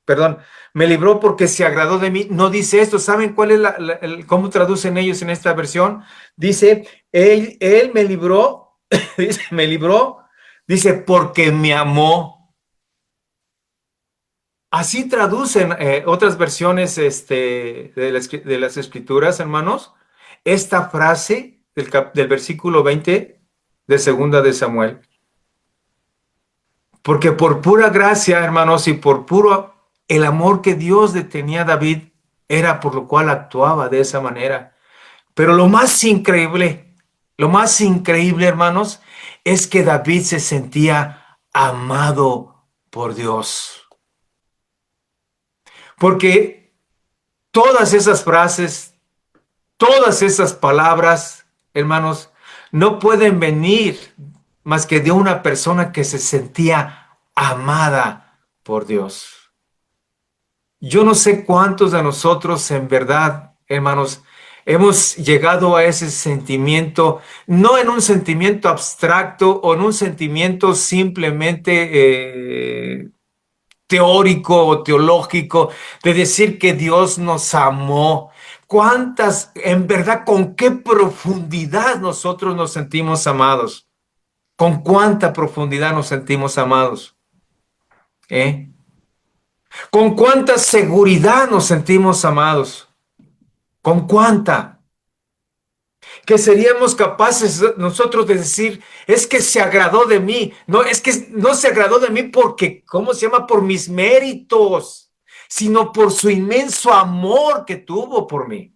perdón, me libró porque se agradó de mí. No dice esto. ¿Saben cuál es cómo traducen ellos en esta versión? Dice, él me libró, dice, me libró, dice, porque me amó. Así traducen otras versiones de las escrituras, hermanos, esta frase del versículo 20 de segunda de Samuel. Porque por pura gracia, hermanos, y por puro el amor que Dios le tenía a David, era por lo cual actuaba de esa manera. Pero lo más increíble, hermanos, es que David se sentía amado por Dios. Porque todas esas frases, todas esas palabras, hermanos, no pueden venir más que de una persona que se sentía amada por Dios. Yo no sé cuántos de nosotros en verdad, hermanos, hemos llegado a ese sentimiento, no en un sentimiento abstracto o en un sentimiento simplemente teórico o teológico, de decir que Dios nos amó. ¿Cuántas, en verdad, con qué profundidad nosotros nos sentimos amados? ¿Con cuánta profundidad nos sentimos amados? ¿Eh? ¿Con cuánta seguridad nos sentimos amados? ¿Con cuánta? Que seríamos capaces nosotros de decir, es que se agradó de mí. No, es que no se agradó de mí porque, ¿cómo se llama? Por mis méritos, sino por su inmenso amor que tuvo por mí.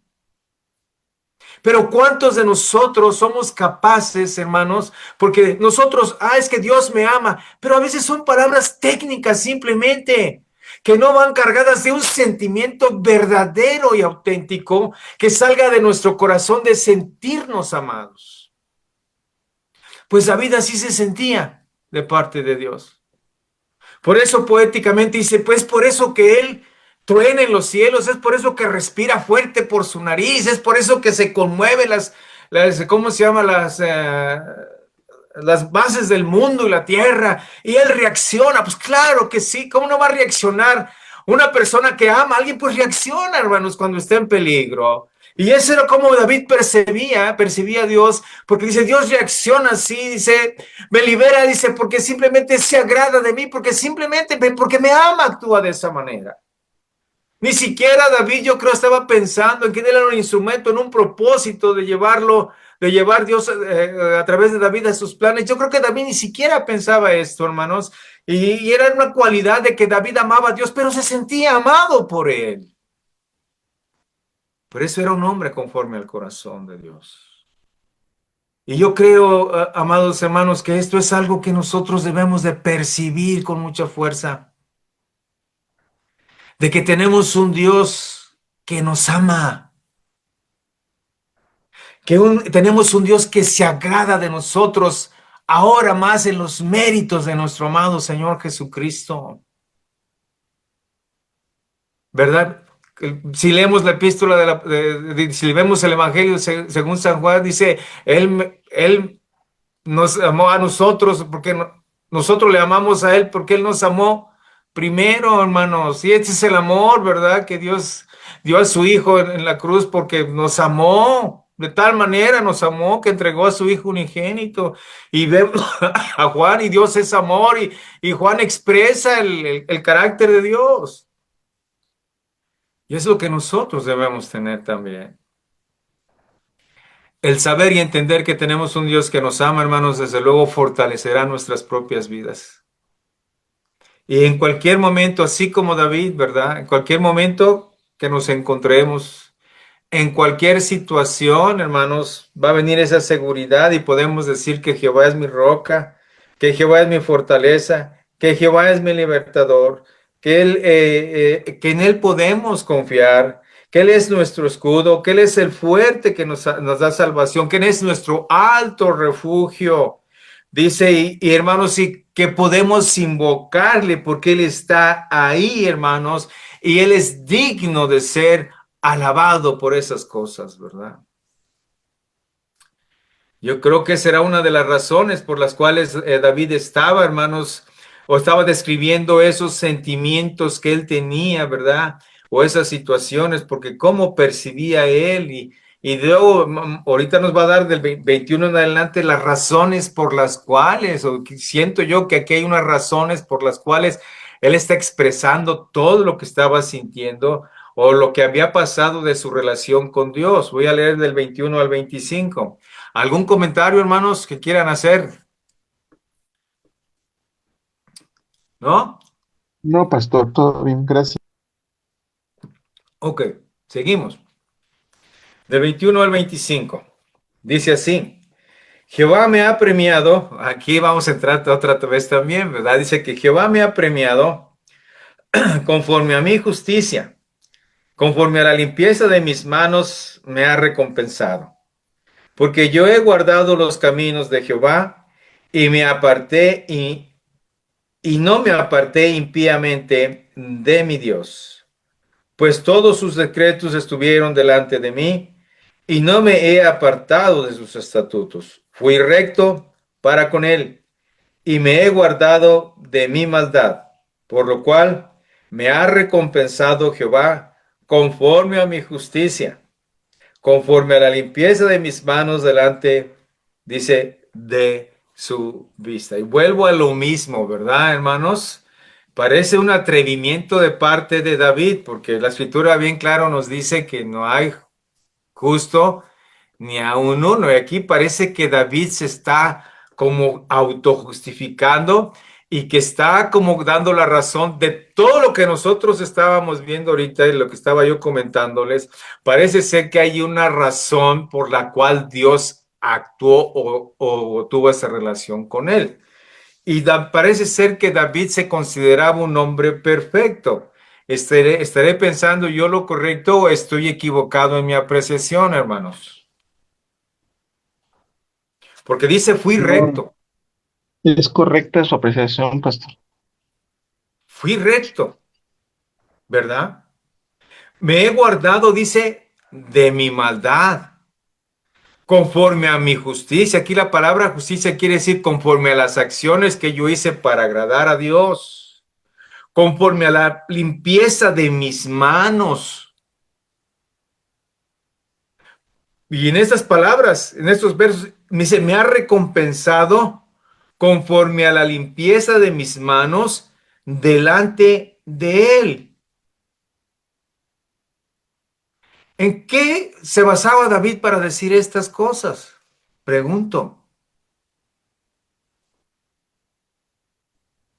Pero ¿cuántos de nosotros somos capaces, hermanos? Porque nosotros, es que Dios me ama, pero a veces son palabras técnicas simplemente, que no van cargadas de un sentimiento verdadero y auténtico que salga de nuestro corazón de sentirnos amados. Pues David así se sentía de parte de Dios. Por eso poéticamente dice, pues por eso que él truena en los cielos, es por eso que respira fuerte por su nariz, es por eso que se conmueve ¿cómo se llama? Las bases del mundo y la tierra, y él reacciona. Pues claro que sí, ¿cómo no va a reaccionar? Una persona que ama a alguien, pues reacciona, hermanos, cuando está en peligro. Y eso era como David percibía a Dios, porque dice, Dios reacciona así, dice, me libera, dice, porque simplemente se agrada de mí, porque simplemente, porque me ama, actúa de esa manera. Ni siquiera David, yo creo, estaba pensando en que él era un instrumento, en un propósito de llevarlo, de llevar Dios a través de David a sus planes. Yo creo que David ni siquiera pensaba esto, hermanos, y era una cualidad de que David amaba a Dios, pero se sentía amado por él. Por eso era un hombre conforme al corazón de Dios. Y yo creo, amados hermanos, que esto es algo que nosotros debemos de percibir con mucha fuerza, de que tenemos un Dios que nos ama, que tenemos un Dios que se agrada de nosotros, ahora más en los méritos de nuestro amado Señor Jesucristo. ¿Verdad? Si leemos la epístola si vemos el Evangelio según San Juan, dice, él nos amó a nosotros porque nosotros le amamos a Él porque Él nos amó primero, hermanos. Y este es el amor, ¿verdad? Que Dios dio a su Hijo en la cruz porque nos amó. De tal manera nos amó que entregó a su Hijo unigénito. Y vemos a Juan y Dios es amor y Juan expresa el carácter de Dios. Y es lo que nosotros debemos tener también. El saber y entender que tenemos un Dios que nos ama, hermanos, desde luego fortalecerá nuestras propias vidas. Y en cualquier momento, así como David, ¿verdad? En cualquier momento que nos encontremos, en cualquier situación, hermanos, va a venir esa seguridad y podemos decir que Jehová es mi roca, que Jehová es mi fortaleza, que Jehová es mi libertador, que en Él podemos confiar, que Él es nuestro escudo, que Él es el fuerte que nos da salvación, que Él es nuestro alto refugio. Dice, y hermanos, y que podemos invocarle porque Él está ahí, hermanos, y Él es digno de ser alabado por esas cosas, ¿verdad? Yo creo que será una de las razones por las cuales David estaba, hermanos, o estaba describiendo esos sentimientos que él tenía, ¿verdad? O esas situaciones, porque cómo percibía él y luego ahorita nos va a dar del 21 en adelante las razones por las cuales, o siento yo que aquí hay unas razones por las cuales él está expresando todo lo que estaba sintiendo o lo que había pasado de su relación con Dios. Voy a leer del 21 al 25. ¿Algún comentario, hermanos, que quieran hacer? ¿No? No, pastor, todo bien, gracias. Ok, seguimos. Del 21 al 25. Dice así, Jehová me ha premiado, aquí vamos a entrar otra vez también, ¿verdad? Dice que Jehová me ha premiado conforme a mi justicia, conforme a la limpieza de mis manos me ha recompensado. Porque yo he guardado los caminos de Jehová y me aparté y no me aparté impíamente de mi Dios, pues todos sus decretos estuvieron delante de mí, y no me he apartado de sus estatutos. Fui recto para con él, y me he guardado de mi maldad, por lo cual me ha recompensado Jehová conforme a mi justicia, conforme a la limpieza de mis manos delante, dice, de su vista. Y vuelvo a lo mismo, ¿verdad, hermanos? Parece un atrevimiento de parte de David, porque la escritura bien claro nos dice que no hay justo ni a uno. Y aquí parece que David se está como autojustificando y que está como dando la razón de todo lo que nosotros estábamos viendo ahorita y lo que estaba yo comentándoles. Parece ser que hay una razón por la cual Dios actuó o tuvo esa relación con él. Y parece ser que David se consideraba un hombre perfecto. Estaré pensando yo lo correcto o estoy equivocado en mi apreciación, hermanos. Porque dice, fui No, recto, es correcta su apreciación, pastor. fui recto, ¿verdad? Me he guardado, dice, de mi maldad, conforme a mi justicia. Aquí la palabra justicia quiere decir conforme a las acciones que yo hice para agradar a Dios, conforme a la limpieza de mis manos. Y en estas palabras, en estos versos, dice, me ha recompensado conforme a la limpieza de mis manos delante de él. ¿En qué se basaba David para decir estas cosas? Pregunto.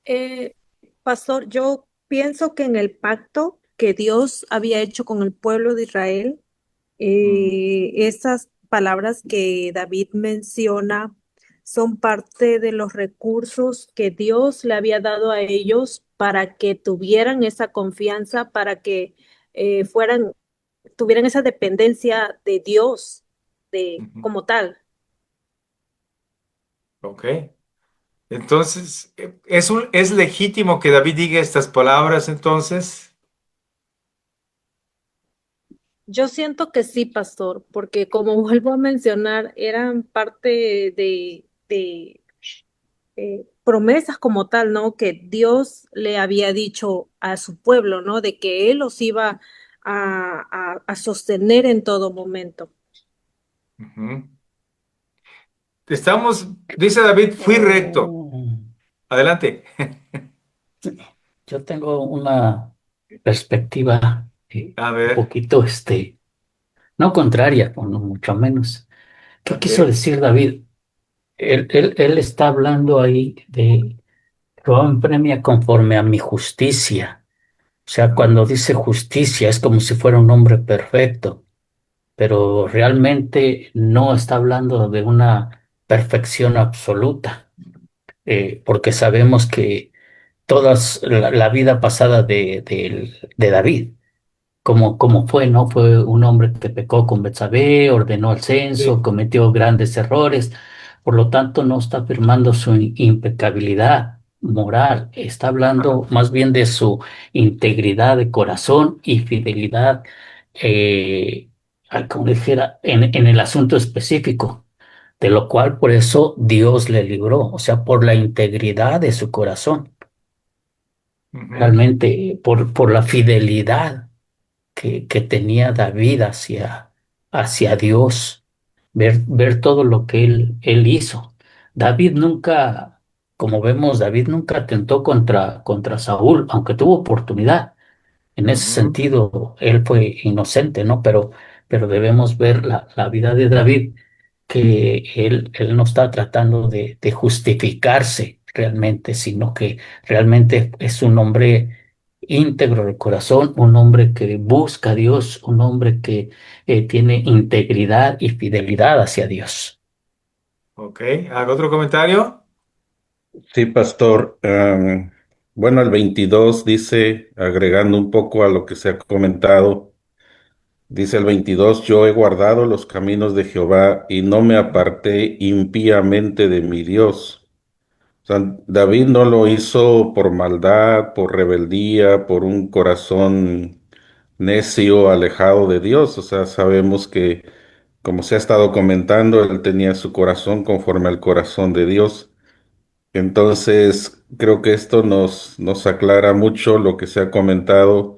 Eh, Pastor, yo pienso que en el pacto que Dios había hecho con el pueblo de Israel, esas palabras que David menciona son parte de los recursos que Dios le había dado a ellos para que tuvieran esa confianza, para que tuvieran esa dependencia de Dios Ujú. como tal. Ok. Entonces, ¿es legítimo que David diga estas palabras entonces? Yo siento que sí, pastor, porque como vuelvo a mencionar, eran parte de promesas como tal, ¿no? Que Dios le había dicho a su pueblo, ¿no? De que Él los iba a sostener en todo momento. Ujú. Dice David, fui recto. Oh, Adelante. yo tengo una perspectiva A un ver, poquito, no contraria, no mucho menos. ¿Qué ok. quiso decir David? Él está hablando ahí de Jehová me premia conforme a mi justicia. O sea, Ujú, cuando dice justicia es como si fuera un hombre perfecto, pero realmente no está hablando de una perfección absoluta, porque sabemos que la vida pasada de David, como fue, ¿no? Fue un hombre que pecó con Betsabé, ordenó el censo, sí, cometió grandes errores, por lo tanto no está afirmando su impecabilidad moral, está ajá, hablando más bien de su integridad de corazón y fidelidad, eh, como dijera, en el asunto específico, de lo cual por eso Dios le libró, o sea, por la integridad de su corazón, ujú, realmente por la fidelidad que tenía David hacia Dios, ver todo lo que él hizo. David nunca, como vemos, David nunca atentó contra Saúl, aunque tuvo oportunidad. En ese ujú, sentido, él fue inocente, ¿no? Pero debemos ver la vida de David, que él no está tratando de justificarse realmente, sino que realmente es un hombre íntegro de corazón, un hombre que busca a Dios, un hombre que tiene integridad y fidelidad hacia Dios. ok. ¿Algún otro comentario? Sí, pastor. Bueno, el 22 dice, agregando un poco a lo que se ha comentado, dice el 22, yo he guardado los caminos de Jehová y no me aparté impíamente de mi Dios. O sea, David no lo hizo por maldad, por rebeldía, por un corazón necio, alejado de Dios. O sea, sabemos que, como se ha estado comentando, él tenía su corazón conforme al corazón de Dios. Entonces, creo que esto nos aclara mucho lo que se ha comentado,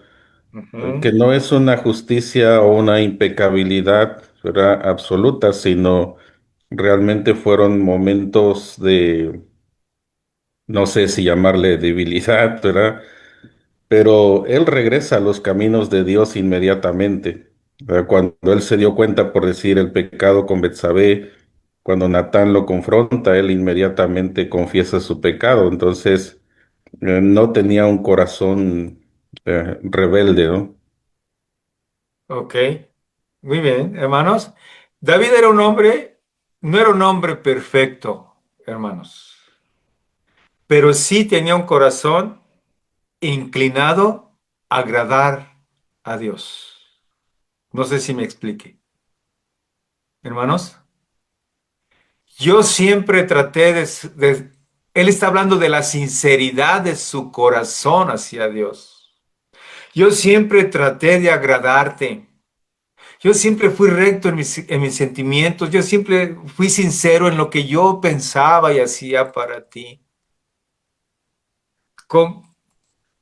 Ujú, que no es una justicia o una impecabilidad, ¿verdad? Absoluta, sino realmente fueron momentos de, no sé si llamarle debilidad, ¿verdad? Pero él regresa a los caminos de Dios inmediatamente, ¿verdad? Cuando él se dio cuenta, por decir, el pecado con Betsabé, cuando Natán lo confronta, él inmediatamente confiesa su pecado. Entonces, no tenía un corazón rebelde, ¿no? ok. Muy bien, hermanos. David era un hombre, no era un hombre perfecto, hermanos, pero sí tenía un corazón inclinado a agradar a Dios. No sé si me explique. Hermanos, yo siempre traté él está hablando de la sinceridad de su corazón hacia Dios. Yo siempre traté de agradarte. Yo siempre fui recto en mis sentimientos. Yo siempre fui sincero en lo que yo pensaba y hacía para ti. Con-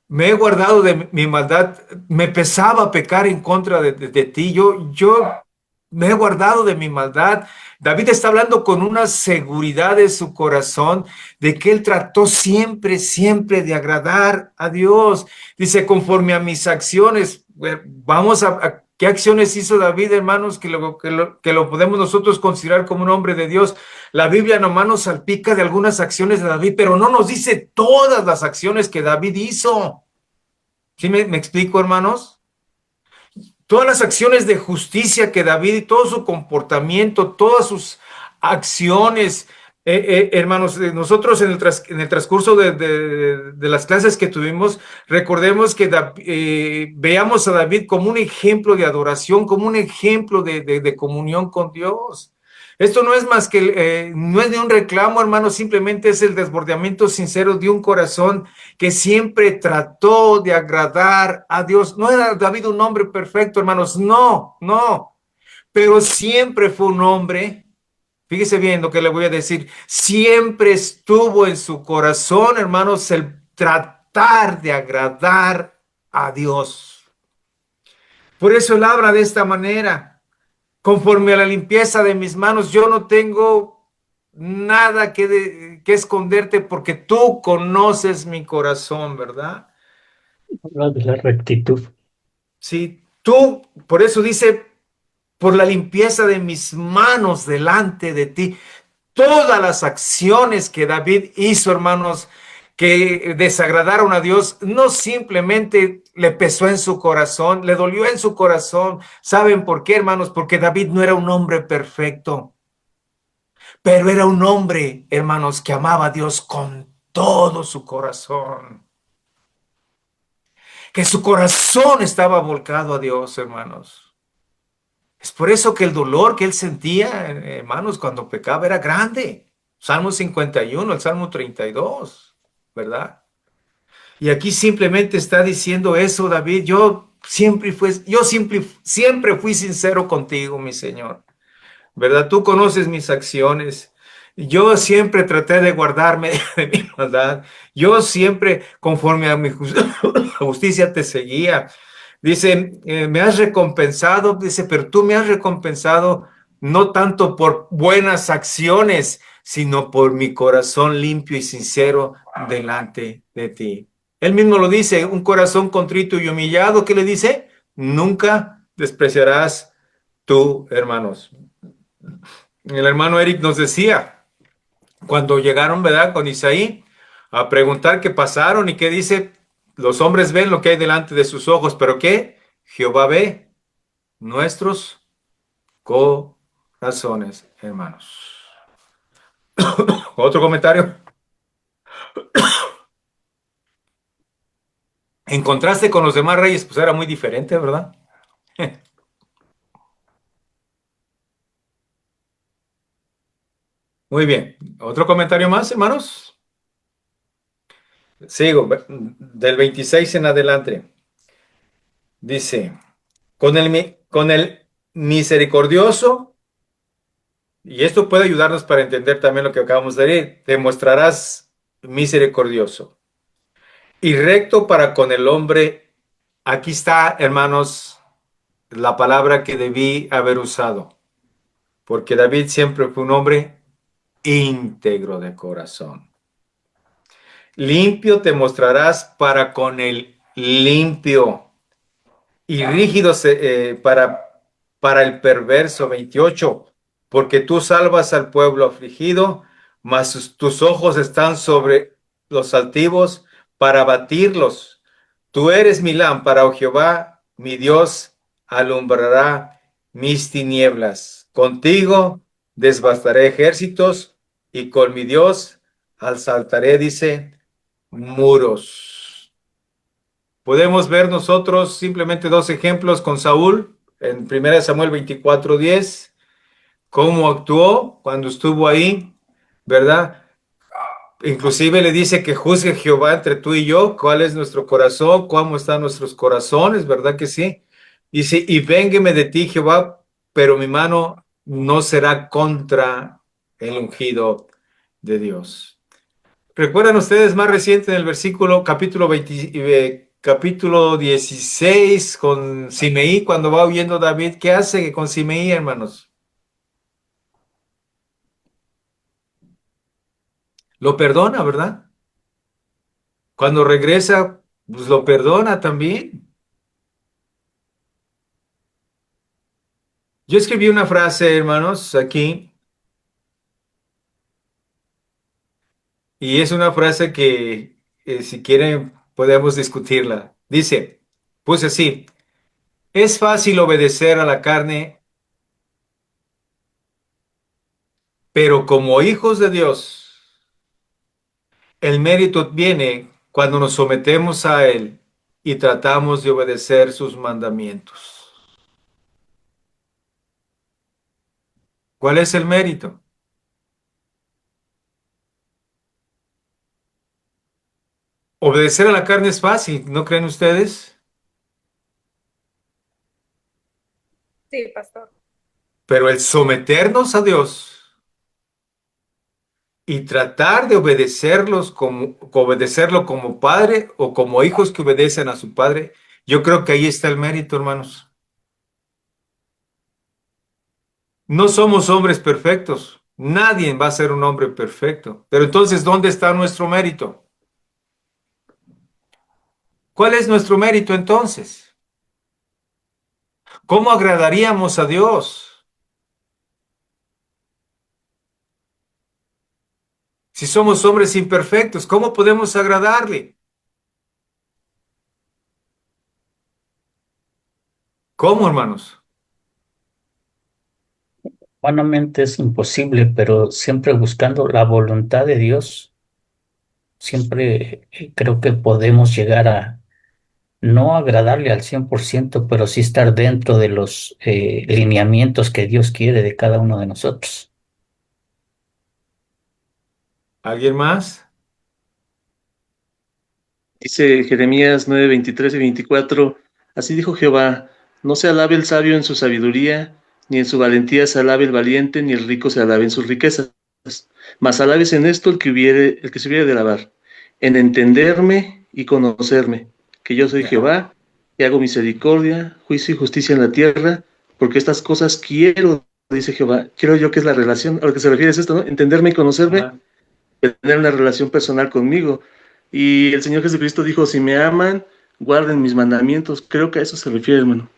Me he guardado de mi maldad. Me pesaba pecar en contra de ti. Yo me he guardado de mi maldad. David está hablando con una seguridad de su corazón de que él trató siempre, siempre de agradar a Dios. Dice, conforme a mis acciones, vamos a ¿qué acciones hizo David, hermanos, que lo podemos nosotros considerar como un hombre de Dios? La Biblia nomás nos salpica de algunas acciones de David, pero no nos dice todas las acciones que David hizo. ¿Sí me explico, hermanos? Todas las acciones de justicia que David y todo su comportamiento, todas sus acciones, hermanos, nosotros en el transcurso de las clases que tuvimos, recordemos que veamos a David como un ejemplo de adoración, como un ejemplo de comunión con Dios. Esto no es más que, no es de un reclamo, hermanos, simplemente es el desbordamiento sincero de un corazón que siempre trató de agradar a Dios. No era David un hombre perfecto, hermanos, no, no, pero siempre fue un hombre. Fíjese bien lo que le voy a decir. Siempre estuvo en su corazón, hermanos, el tratar de agradar a Dios. Por eso él habla de esta manera. Conforme a la limpieza de mis manos, yo no tengo nada que esconderte porque tú conoces mi corazón, ¿verdad? Habla de la rectitud. Sí, tú, por eso dice, por la limpieza de mis manos delante de ti. Todas las acciones que David hizo, hermanos, que desagradaron a Dios, no simplemente le pesó en su corazón, le dolió en su corazón. ¿Saben por qué, hermanos? Porque David no era un hombre perfecto, pero era un hombre, hermanos, que amaba a Dios con todo su corazón. Que su corazón estaba volcado a Dios, hermanos. Es por eso que el dolor que él sentía, hermanos, cuando pecaba era grande. Salmo 51, el Salmo 32, ¿verdad? Y aquí simplemente está diciendo eso, David. Siempre fui sincero contigo, mi Señor, ¿verdad? Tú conoces mis acciones. Yo siempre traté de guardarme de mi maldad. Yo siempre, conforme a mi justicia, te seguía. Dice, me has recompensado, dice, pero tú me has recompensado no tanto por buenas acciones, sino por mi corazón limpio y sincero delante de ti. Él mismo lo dice, un corazón contrito y humillado, ¿qué le dice? Nunca despreciarás tú, hermanos. El hermano Eric nos decía, cuando llegaron, ¿verdad?, con Isaí, a preguntar qué pasaron y qué dice, los hombres ven lo que hay delante de sus ojos, pero ¿qué? Jehová ve nuestros corazones, hermanos. Otro comentario. En contraste con los demás reyes, pues era muy diferente, ¿verdad? Muy bien. ¿Otro comentario más, hermanos? Sigo, del 26 en adelante. Dice, con el misericordioso, y esto puede ayudarnos para entender también lo que acabamos de leer, te mostrarás misericordioso y recto para con el hombre. Aquí está, hermanos, la palabra que debí haber usado, porque David siempre fue un hombre íntegro de corazón. Limpio te mostrarás para con el limpio y rígido para el perverso. 28, porque tú salvas al pueblo afligido, mas tus ojos están sobre los altivos para abatirlos. Tú eres mi lámpara, oh Jehová, mi Dios, alumbrará mis tinieblas. Contigo desbastaré ejércitos y con mi Dios asaltaré, dice, muros. Podemos ver nosotros simplemente dos ejemplos con Saúl en 1 Samuel 24:10, cómo actuó cuando estuvo ahí, ¿verdad? Inclusive le dice que juzgue Jehová entre tú y yo, cuál es nuestro corazón, cómo están nuestros corazones, ¿verdad que sí? Dice, y véngueme de ti, Jehová, pero mi mano no será contra el ungido de Dios. ¿Recuerdan ustedes más reciente en el capítulo 20, capítulo 16 con Simeí, cuando va huyendo David, ¿qué hace con Simeí, hermanos? Lo perdona, ¿verdad? Cuando regresa, pues lo perdona también. Yo escribí una frase, hermanos, aquí, y es una frase que, si quieren, podemos discutirla. Dice, puse así, es fácil obedecer a la carne, pero como hijos de Dios, el mérito viene cuando nos sometemos a Él y tratamos de obedecer sus mandamientos. ¿Cuál es el mérito? Obedecer a la carne es fácil, ¿no creen ustedes? Sí, pastor. Pero el someternos a Dios y tratar de obedecerlo como padre o como hijos que obedecen a su padre, yo creo que ahí está el mérito, hermanos. No somos hombres perfectos. Nadie va a ser un hombre perfecto. Pero entonces, ¿dónde está nuestro mérito? ¿Cuál es nuestro mérito entonces? ¿Cómo agradaríamos a Dios si somos hombres imperfectos? ¿Cómo podemos agradarle? ¿Cómo, hermanos? Humanamente es imposible, pero siempre buscando la voluntad de Dios, siempre creo que podemos llegar a no agradarle al 100%, pero sí estar dentro de los lineamientos que Dios quiere de cada uno de nosotros. ¿Alguien más? Dice Jeremías 9, 23 y 24, así dijo Jehová, no se alabe el sabio en su sabiduría, ni en su valentía se alabe el valiente, ni el rico se alabe en sus riquezas. Mas alabes en esto el que se hubiere de alabar, en entenderme y conocerme, que yo soy Ajá. Jehová, y hago misericordia, juicio y justicia en la tierra, porque estas cosas quiero, dice Jehová. Quiero yo que es la relación, a lo que se refiere es esto, ¿no? Entenderme y conocerme, Ajá. tener una relación personal conmigo. Y el Señor Jesucristo dijo, si me aman, guarden mis mandamientos. Creo que a eso se refiere, hermano.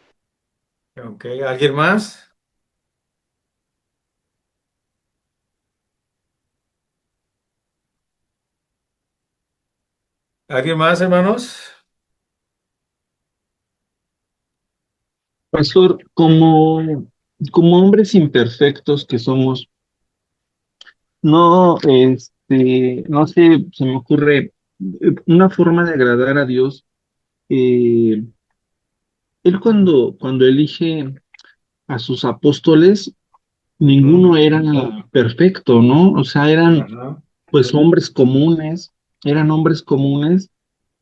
Ok, ¿alguien más? ¿Alguien más, hermanos? Pastor, como hombres imperfectos que somos, no, no sé, se me ocurre una forma de agradar a Dios. eh, Él cuando elige a sus apóstoles, Ujú. ninguno era perfecto, ¿no? O sea, eran Ajá. pues hombres comunes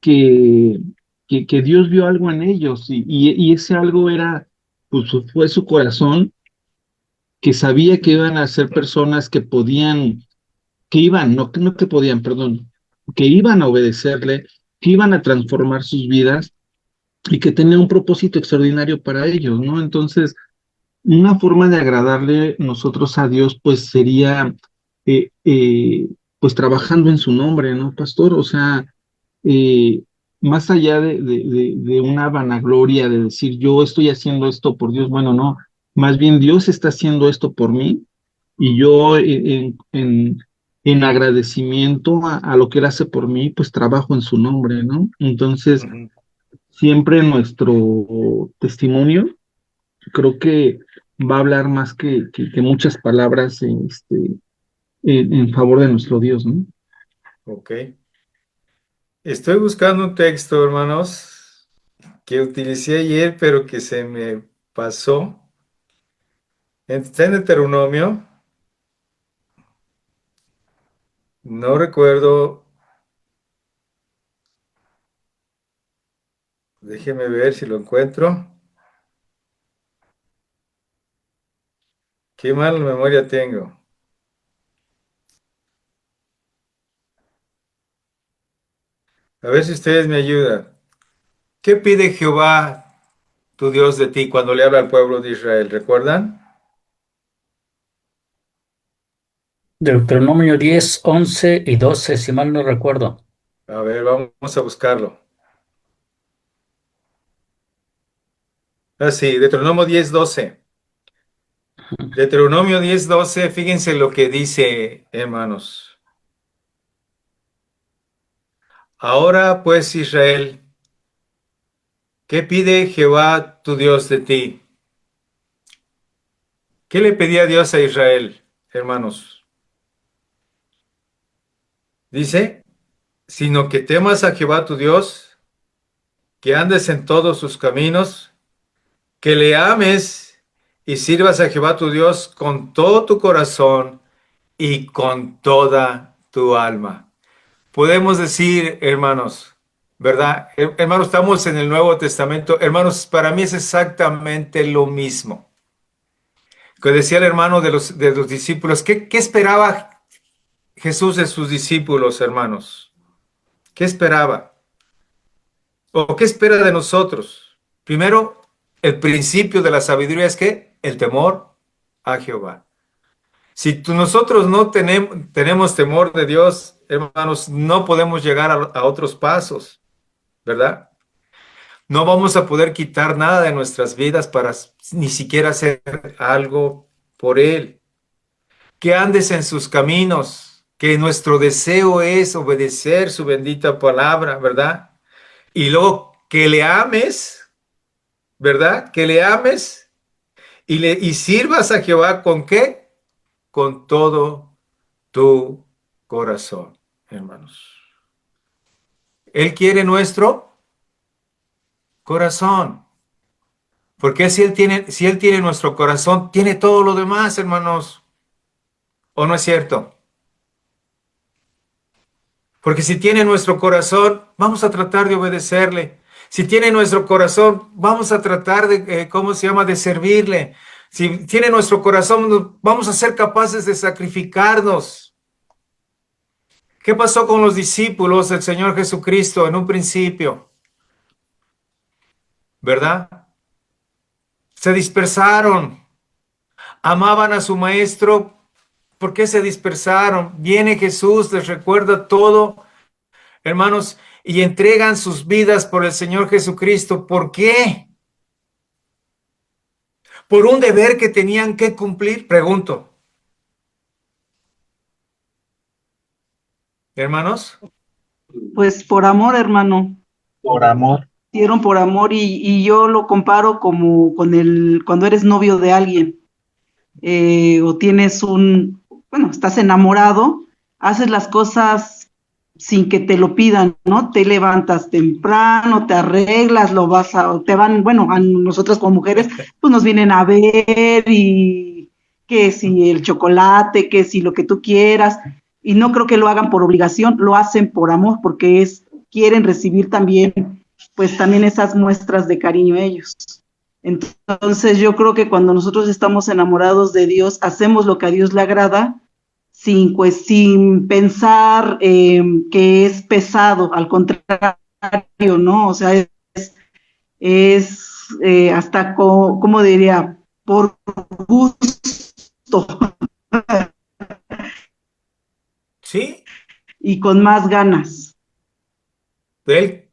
que, que Dios vio algo en ellos y ese algo era, pues fue su corazón, que sabía que iban a ser personas que podían, que iban, no que podían, perdón, que iban a obedecerle, que iban a transformar sus vidas y que tenía un propósito extraordinario para ellos, ¿no? Entonces, una forma de agradarle nosotros a Dios, pues sería, eh, eh, pues trabajando en su nombre, ¿no, pastor? O sea, eh, más allá de una vanagloria, de decir yo estoy haciendo esto por Dios, bueno, no, más bien Dios está haciendo esto por mí y yo en agradecimiento a lo que Él hace por mí, pues trabajo en su nombre, ¿no? Entonces, Ujú. siempre nuestro testimonio creo que va a hablar más que muchas palabras en favor de nuestro Dios, ¿no? Ok. Estoy buscando un texto, hermanos, que utilicé ayer, pero que se me pasó. Está en Deuteronomio. No recuerdo. Déjeme ver si lo encuentro. Qué mala memoria tengo. A ver si ustedes me ayudan. ¿Qué pide Jehová, tu Dios, de ti cuando le habla al pueblo de Israel? ¿Recuerdan? Deuteronomio 10, 11 y 12, si mal no recuerdo. A ver, vamos a buscarlo. Ah, sí, Deuteronomio 10:12. Deuteronomio 10:12, fíjense lo que dice, hermanos. Ahora pues, Israel, ¿qué pide Jehová, tu Dios, de ti? ¿Qué le pedía Dios a Israel, hermanos? Dice, sino que temas a Jehová, tu Dios, que andes en todos sus caminos, que le ames y sirvas a Jehová, tu Dios, con todo tu corazón y con toda tu alma. Podemos decir, hermanos, ¿verdad? Hermanos, estamos en el Nuevo Testamento. Hermanos, para mí es exactamente lo mismo. Que decía el hermano de los discípulos, ¿qué esperaba Jesús de sus discípulos, hermanos? ¿Qué esperaba? ¿O qué espera de nosotros? Primero, el principio de la sabiduría es que el temor a Jehová. Si nosotros no tenemos temor de Dios, hermanos, no podemos llegar a otros pasos, ¿verdad? No vamos a poder quitar nada de nuestras vidas para ni siquiera hacer algo por Él. Que andes en sus caminos, que nuestro deseo es obedecer su bendita palabra, ¿verdad? Y luego que le ames, ¿verdad? Que le ames y sirvas a Jehová ¿con qué? Con todo tu corazón, hermanos. Él quiere nuestro corazón. Porque si él tiene nuestro corazón, tiene todo lo demás, hermanos. ¿O no es cierto? Porque si tiene nuestro corazón, vamos a tratar de obedecerle. Si tiene nuestro corazón, vamos a tratar de, ¿cómo se llama?, de servirle. Si tiene nuestro corazón, vamos a ser capaces de sacrificarnos. ¿Qué pasó con los discípulos del Señor Jesucristo en un principio? ¿Verdad? Se dispersaron. Amaban a su maestro. ¿Por qué se dispersaron? Viene Jesús, les recuerda todo, hermanos, y entregan sus vidas por el Señor Jesucristo. ¿Por qué? ¿Por un deber que tenían que cumplir? Pregunto. Hermanos, Pues por amor, hermano, Por amor. hicieron por amor y yo lo comparo como con cuando eres novio de alguien o tienes bueno, estás enamorado, haces las cosas sin que te lo pidan, ¿no? Te levantas temprano, te arreglas, te van, bueno, a nosotras como mujeres, pues nos vienen a ver y que si el chocolate, que si lo que tú quieras, y no creo que lo hagan por obligación, lo hacen por amor, porque quieren recibir también, pues también esas muestras de cariño ellos. Entonces yo creo que cuando nosotros estamos enamorados de Dios, hacemos lo que a Dios le agrada sin pensar que es pesado, al contrario, ¿no? O sea, hasta, ¿cómo diría? Por gusto ¿sí? y con más ganas. Él,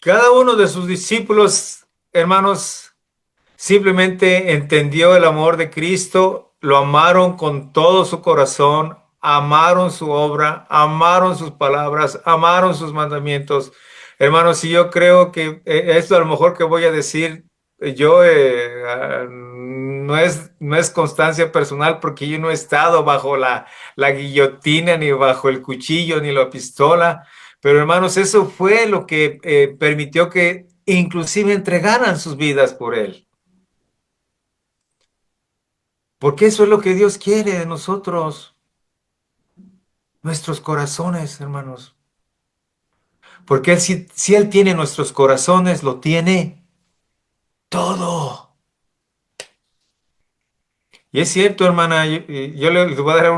cada uno de sus discípulos, hermanos, simplemente entendió el amor de Cristo, lo amaron con todo su corazón, amaron su obra, amaron sus palabras, amaron sus mandamientos. Hermanos, y yo creo que esto a lo mejor que voy a decir, yo no es constancia personal porque yo no he estado bajo la guillotina, ni bajo el cuchillo, ni la pistola. Pero hermanos, eso fue lo que permitió que inclusive entregaran sus vidas por él. Porque eso es lo que Dios quiere de nosotros, nuestros corazones, hermanos. Porque si Él tiene nuestros corazones, lo tiene todo. Y es cierto, hermana, yo le voy a dar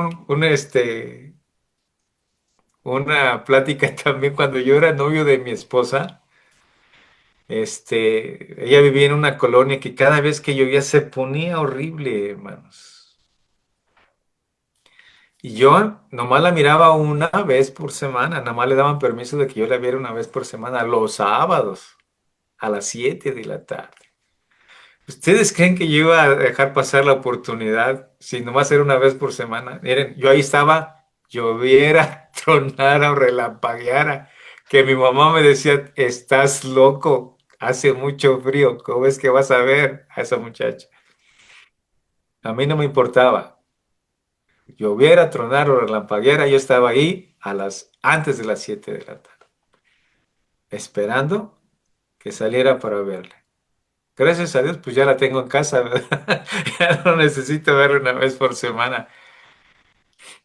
una plática también cuando yo era novio de mi esposa. Ella vivía en una colonia que cada vez que llovía se ponía horrible, hermanos. Y yo nomás la miraba una vez por semana, nada más le daban permiso de que yo la viera una vez por semana, los sábados, a las 7 de la tarde. ¿Ustedes creen que yo iba a dejar pasar la oportunidad si nomás era una vez por semana? Miren, yo ahí estaba, lloviera, tronara o relampagueara, que mi mamá me decía, estás loco, hace mucho frío, ¿cómo es que vas a ver a esa muchacha? A mí no me importaba, lloviera, tronara o relampagueara, yo estaba ahí antes de las 7 de la tarde, esperando que saliera para verle. Gracias a Dios, pues ya la tengo en casa, ¿verdad? Ya no necesito verla una vez por semana.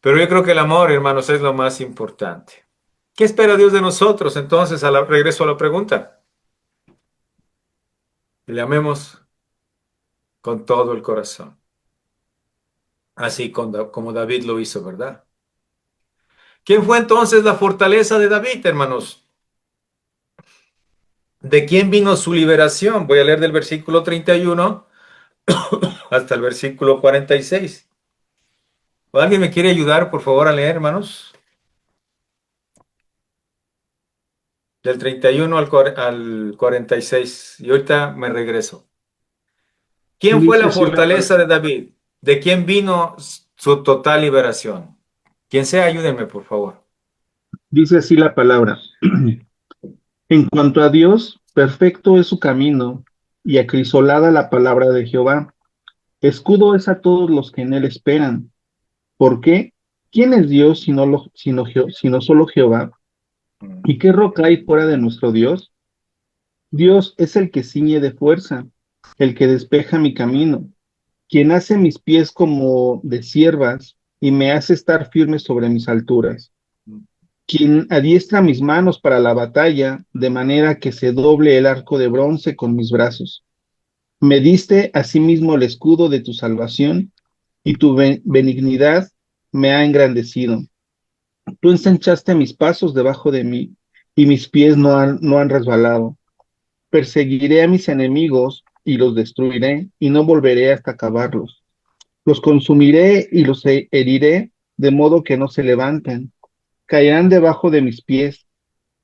Pero yo creo que el amor, hermanos, es lo más importante. ¿Qué espera Dios de nosotros? Entonces, regreso a la pregunta. Le amemos con todo el corazón. Así como David lo hizo, ¿verdad? ¿Quién fue entonces la fortaleza de David, hermanos? ¿De quién vino su liberación? Voy a leer del versículo 31 hasta el versículo 46. ¿Alguien me quiere ayudar, por favor, a leer, hermanos? Del 31 al 46. Y ahorita me regreso. ¿Quién fue Dice la así la, fortaleza de David? ¿De quién vino su total liberación? Quien sea, ayúdenme, por favor. dice así la palabra. En cuanto a Dios, perfecto es su camino, y acrisolada la palabra de Jehová. Escudo es a todos los que en él esperan. ¿Por qué? ¿Quién es Dios sino solo Jehová? ¿Y qué roca hay fuera de nuestro Dios? Dios es el que ciñe de fuerza, el que despeja mi camino, quien hace mis pies como de ciervas y me hace estar firme sobre mis alturas, quien adiestra mis manos para la batalla, de manera que se doble el arco de bronce con mis brazos. Me diste asimismo el escudo de tu salvación, y tu benignidad me ha engrandecido. Tú ensanchaste mis pasos debajo de mí, y mis pies no han resbalado. Perseguiré a mis enemigos y los destruiré, y no volveré hasta acabarlos. Los consumiré y los heriré, de modo que no se levanten. Caerán debajo de mis pies,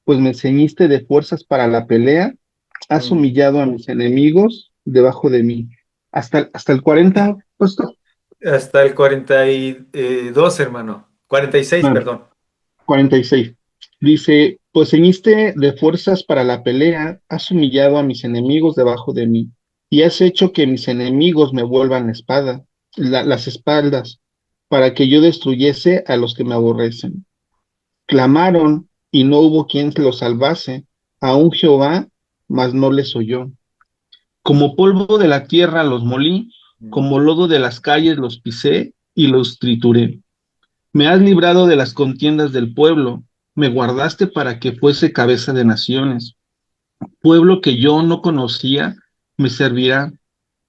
pues me ceñiste de fuerzas para la pelea, has Mm. humillado a mis enemigos debajo de mí. Hasta el 40, puesto. Hasta el 42, hermano. 46, Ah, perdón. 46. Dice, pues ceñiste de fuerzas para la pelea, has humillado a mis enemigos debajo de mí, y has hecho que mis enemigos me vuelvan las espaldas, para que yo destruyese a los que me aborrecen. Clamaron, y no hubo quien los salvase, aún Jehová, mas no les oyó. Como polvo de la tierra los molí, Mm. como lodo de las calles los pisé y los trituré. Me has librado de las contiendas del pueblo, me guardaste para que fuese cabeza de naciones. Pueblo que yo no conocía, me servirá.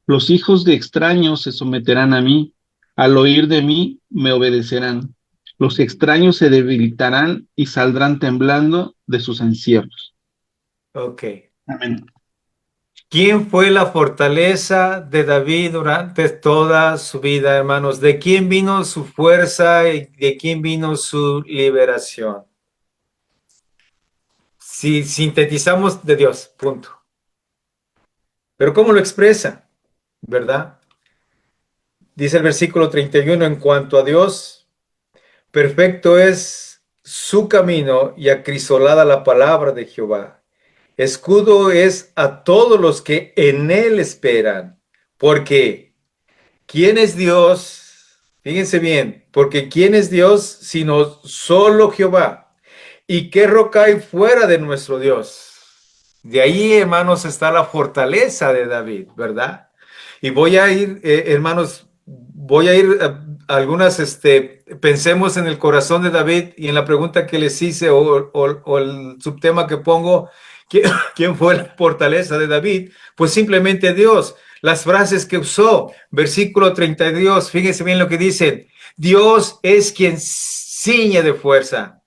Los hijos de extraños se someterán a mí, al oír de mí me obedecerán. Los extraños se debilitarán y saldrán temblando de sus encierros. Ok. Amén. ¿Quién fue la fortaleza de David durante toda su vida, hermanos? ¿De quién vino su fuerza y de quién vino su liberación? Si sintetizamos de Dios, punto. Pero ¿cómo lo expresa? ¿Verdad? Dice el versículo 31, en cuanto a Dios, perfecto es su camino y acrisolada la palabra de Jehová. Escudo es a todos los que en él esperan. Porque, ¿quién es Dios? Fíjense bien, porque ¿quién es Dios sino solo Jehová? ¿Y qué roca hay fuera de nuestro Dios? De ahí, hermanos, está la fortaleza de David, ¿verdad? Y voy a ir, hermanos, voy a ir a algunas, pensemos en el corazón de David y en la pregunta que les hice o el subtema que pongo, ¿quién, quién fue la fortaleza de David? Pues simplemente Dios. Las frases que usó, versículo 32, fíjense bien lo que dicen, Dios es quien ciñe de fuerza.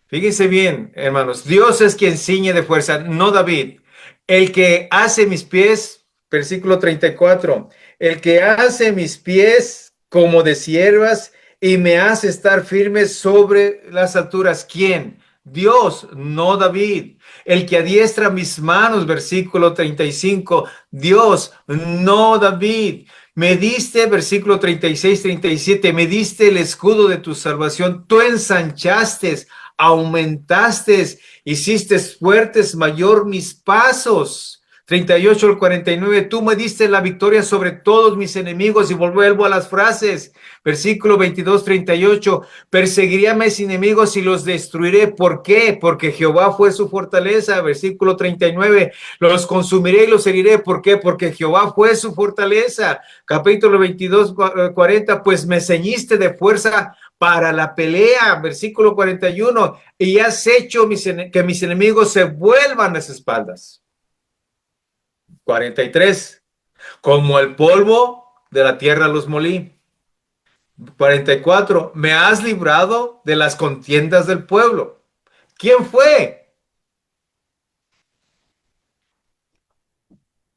Fíjense bien, hermanos, Dios es quien ciñe de fuerza, no David. El que hace mis pies, versículo 34, el que hace mis pies como de siervas y me hace estar firme sobre las alturas. ¿Quién? Dios, no David. El que adiestra mis manos, versículo 35, Dios, no David. Me diste, versículo 36, 37, me diste el escudo de tu salvación. Tú ensanchaste, aumentaste, hiciste fuertes mayor mis pasos. 38 al 49, tú me diste la victoria sobre todos mis enemigos. Y vuelvo a las frases. Versículo 22, 38, perseguiré a mis enemigos y los destruiré. ¿Por qué? Porque Jehová fue su fortaleza. Versículo 39, los consumiré y los heriré. ¿Por qué? Porque Jehová fue su fortaleza. Capítulo 22, 40, pues me ceñiste de fuerza para la pelea. Versículo 41, y has hecho que mis enemigos se vuelvan las espaldas. 43, como el polvo de la tierra los molí. 44, me has librado de las contiendas del pueblo. ¿Quién fue?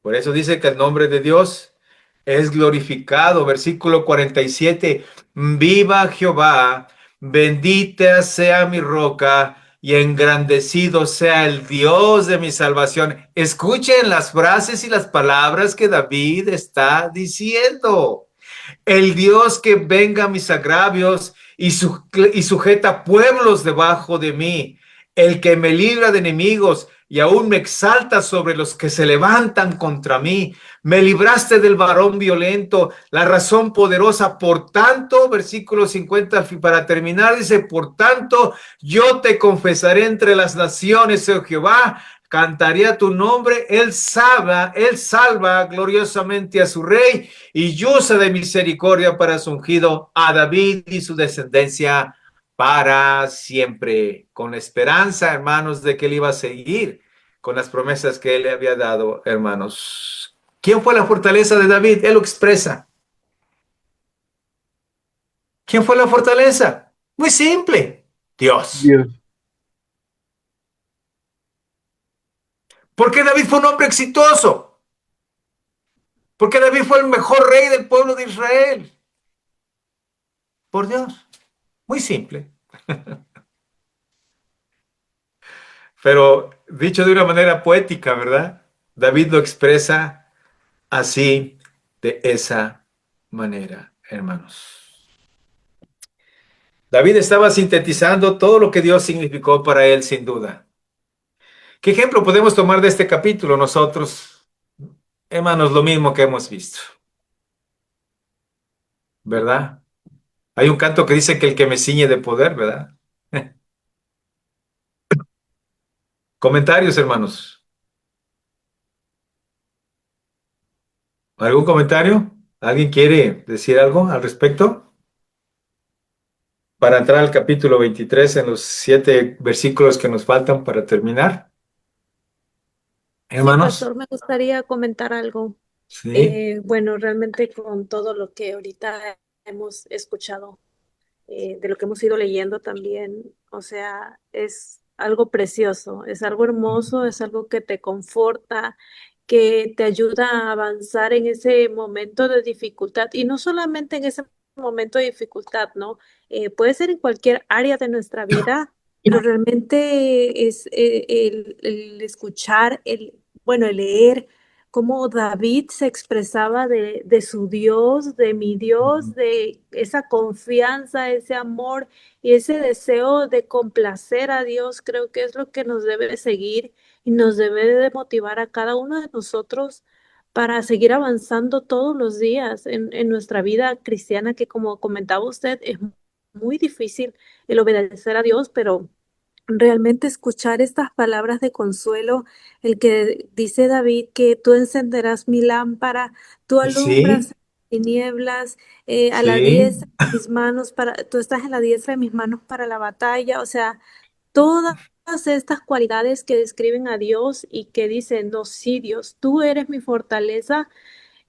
Por eso dice que el nombre de Dios es glorificado. Versículo 47, viva Jehová, bendita sea mi roca y engrandecido sea el Dios de mi salvación. Escuchen las frases y las palabras que David está diciendo. El Dios que venga a mis agravios y sujeta pueblos debajo de mí, el que me libra de enemigos y aún me exalta sobre los que se levantan contra mí. Me libraste del varón violento, la razón poderosa. Por tanto, versículo 50, para terminar, dice, por tanto, yo te confesaré entre las naciones, oh Jehová, cantaré a tu nombre. Él salva gloriosamente a su rey y usa de misericordia para su ungido, a David y su descendencia para siempre, con la esperanza, hermanos, de que él iba a seguir con las promesas que él le había dado, hermanos. ¿Quién fue la fortaleza de David? Él lo expresa. ¿Quién fue la fortaleza? Muy simple, Dios. Dios. ¿Por qué David fue un hombre exitoso? Porque David fue el mejor rey del pueblo de Israel. Por Dios. Muy simple. Pero dicho de una manera poética, ¿verdad? David lo expresa así, de esa manera, hermanos. David estaba sintetizando todo lo que Dios significó para él, sin duda. ¿Qué ejemplo podemos tomar de este capítulo nosotros? Hermanos, lo mismo que hemos visto, ¿verdad? Hay un canto que dice que el que me ciñe de poder, ¿verdad? Comentarios, hermanos. ¿Algún comentario? ¿Alguien quiere decir algo al respecto? Para entrar al capítulo 23 en los 7 versículos que nos faltan para terminar. Sí, Hermanos, pastor, me gustaría comentar algo. sí, Bueno, realmente con todo lo que ahorita hemos escuchado, de lo que hemos ido leyendo también, o sea, es algo precioso, es algo hermoso, es algo que te conforta, que te ayuda a avanzar en ese momento de dificultad y no solamente en ese momento de dificultad, ¿no? Puede ser en cualquier área de nuestra vida, pero realmente es el escuchar, bueno, el leer cómo David se expresaba de su Dios, de mi Dios, de esa confianza, ese amor y ese deseo de complacer a Dios, creo que es lo que nos debe de seguir y nos debe de motivar a cada uno de nosotros para seguir avanzando todos los días en nuestra vida cristiana, que como comentaba usted, es muy difícil el obedecer a Dios, pero realmente escuchar estas palabras de consuelo, el que dice David que tú encenderás mi lámpara, tú sí, alumbras tinieblas, a la sí, diestra de mis manos para, tú estás en la diestra de mis manos para la batalla, o sea, todas estas cualidades que describen a Dios y que dicen, no, sí, Dios, tú eres mi fortaleza,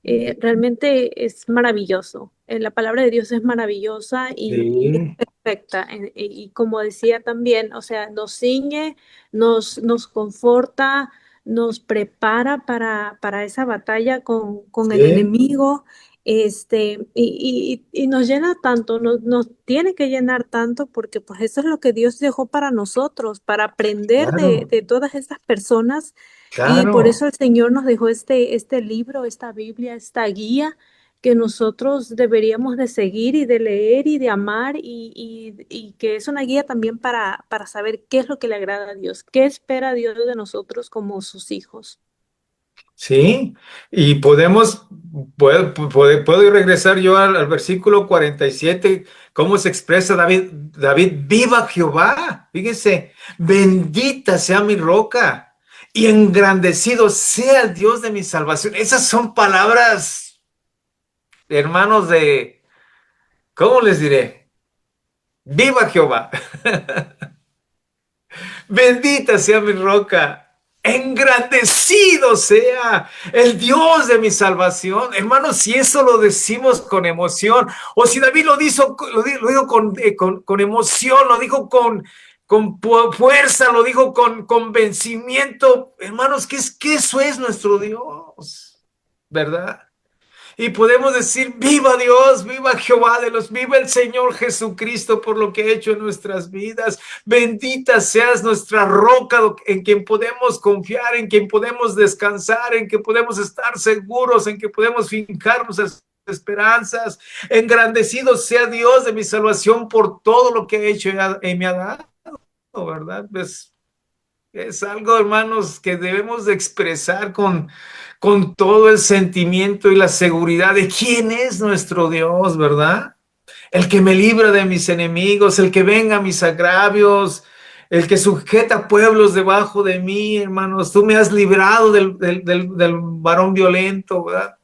realmente es maravilloso. La palabra de Dios es maravillosa y es sí, perfecta. Y como decía también, o sea, nos ciñe, nos conforta, nos prepara para esa batalla con el Sí, enemigo, y nos llena tanto, nos tiene que llenar tanto porque pues eso es lo que Dios dejó para nosotros, para aprender claro, de todas estas personas, y por claro. eso el Señor nos dejó este libro, esta Biblia, esta guía que nosotros deberíamos de seguir y de leer y de amar, y que es una guía también para saber qué es lo que le agrada a Dios, qué espera Dios de nosotros como sus hijos. Sí, y puedo ir regresar yo al versículo 47, cómo se expresa David, viva Jehová, fíjense, bendita sea mi roca y engrandecido sea el Dios de mi salvación. Esas son palabras, hermanos, ¿cómo les diré? Viva Jehová. Bendita sea mi roca. Engrandecido sea el Dios de mi salvación. Hermanos, si eso lo decimos con emoción, o si David lo dijo con emoción, lo dijo con fuerza, lo dijo con convencimiento, hermanos, que eso es nuestro Dios, ¿verdad? Y podemos decir, viva Dios, viva Jehová de los, viva el Señor Jesucristo por lo que ha hecho en nuestras vidas. Bendita seas nuestra roca en quien podemos confiar, en quien podemos descansar, en que podemos estar seguros, en que podemos fincar nuestras esperanzas. Engrandecido sea Dios de mi salvación por todo lo que ha hecho y me ha dado, ¿verdad? Pues es algo, hermanos, que debemos de expresar con todo el sentimiento y la seguridad de quién es nuestro Dios, ¿verdad? El que me libra de mis enemigos, el que venga a mis agravios, el que sujeta pueblos debajo de mí, hermanos. Tú me has librado del varón violento, ¿verdad?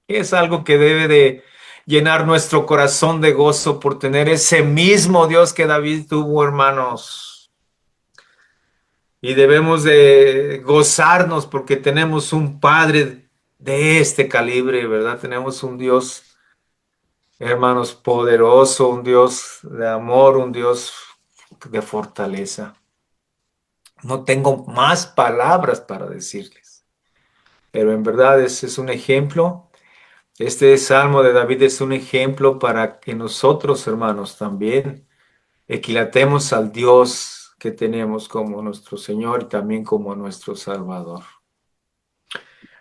Es algo que debe de llenar nuestro corazón de gozo por tener ese mismo Dios que David tuvo, hermanos. Y debemos de gozarnos porque tenemos un Padre de este calibre, ¿verdad? Tenemos un Dios, hermanos, poderoso, un Dios de amor, un Dios de fortaleza. No tengo más palabras para decirles, pero en verdad es un ejemplo. Este Salmo de David es un ejemplo para que nosotros, hermanos, también equilatemos al Dios que tenemos como nuestro Señor y también como nuestro Salvador.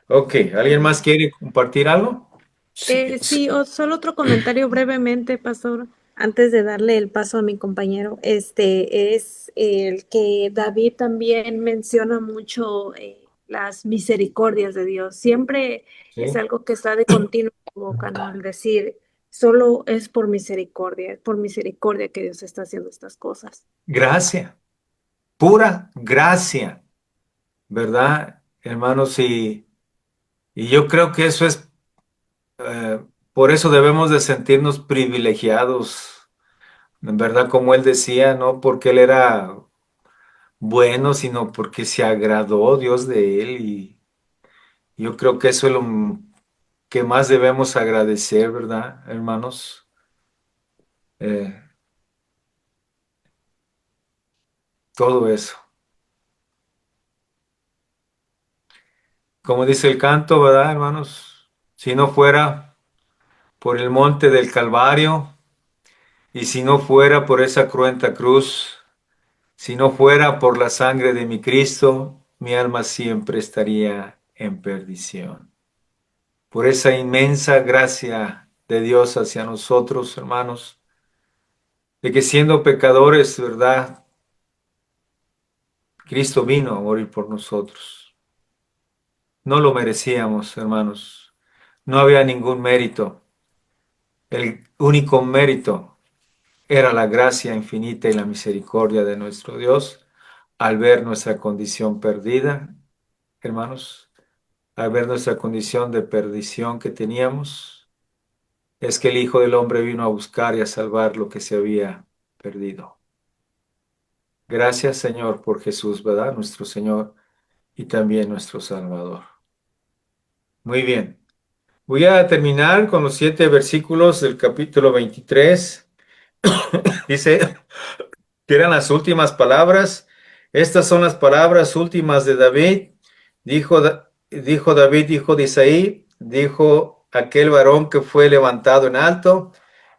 Ok, ¿alguien más quiere compartir algo? Sí, Sí, o solo otro comentario brevemente, pastor, antes de darle el paso a mi compañero. Es el que David también menciona mucho, las misericordias de Dios. Siempre es Sí. algo que está de continuo en su boca, ¿no? El decir, solo es por misericordia que Dios está haciendo estas cosas. Gracia, pura gracia, ¿verdad, hermanos? Y yo creo que eso es, por eso debemos de sentirnos privilegiados, en verdad, como él decía, no porque él era bueno, sino porque se agradó Dios de él. Y yo creo que eso es lo que más debemos agradecer, ¿verdad, hermanos? Eh, todo eso. Como dice el canto, ¿verdad, hermanos? Si no fuera por el monte del Calvario, y si no fuera por esa cruenta cruz, si no fuera por la sangre de mi Cristo, mi alma siempre estaría en perdición. Por esa inmensa gracia de Dios hacia nosotros, hermanos, de que siendo pecadores, ¿verdad? Cristo vino a morir por nosotros. No lo merecíamos, hermanos. No había ningún mérito. El único mérito era la gracia infinita y la misericordia de nuestro Dios al ver nuestra condición perdida, hermanos, al ver nuestra condición de perdición que teníamos, es que el Hijo del Hombre vino a buscar y a salvar lo que se había perdido. Gracias, Señor, por Jesús, ¿verdad? Nuestro Señor y también nuestro Salvador. Muy bien. Voy a terminar con los 7 versículos del capítulo 23. Dice que eran las últimas palabras Estas son las palabras últimas de David. Dijo David, hijo de Isaí, dijo aquel varón que fue levantado en alto,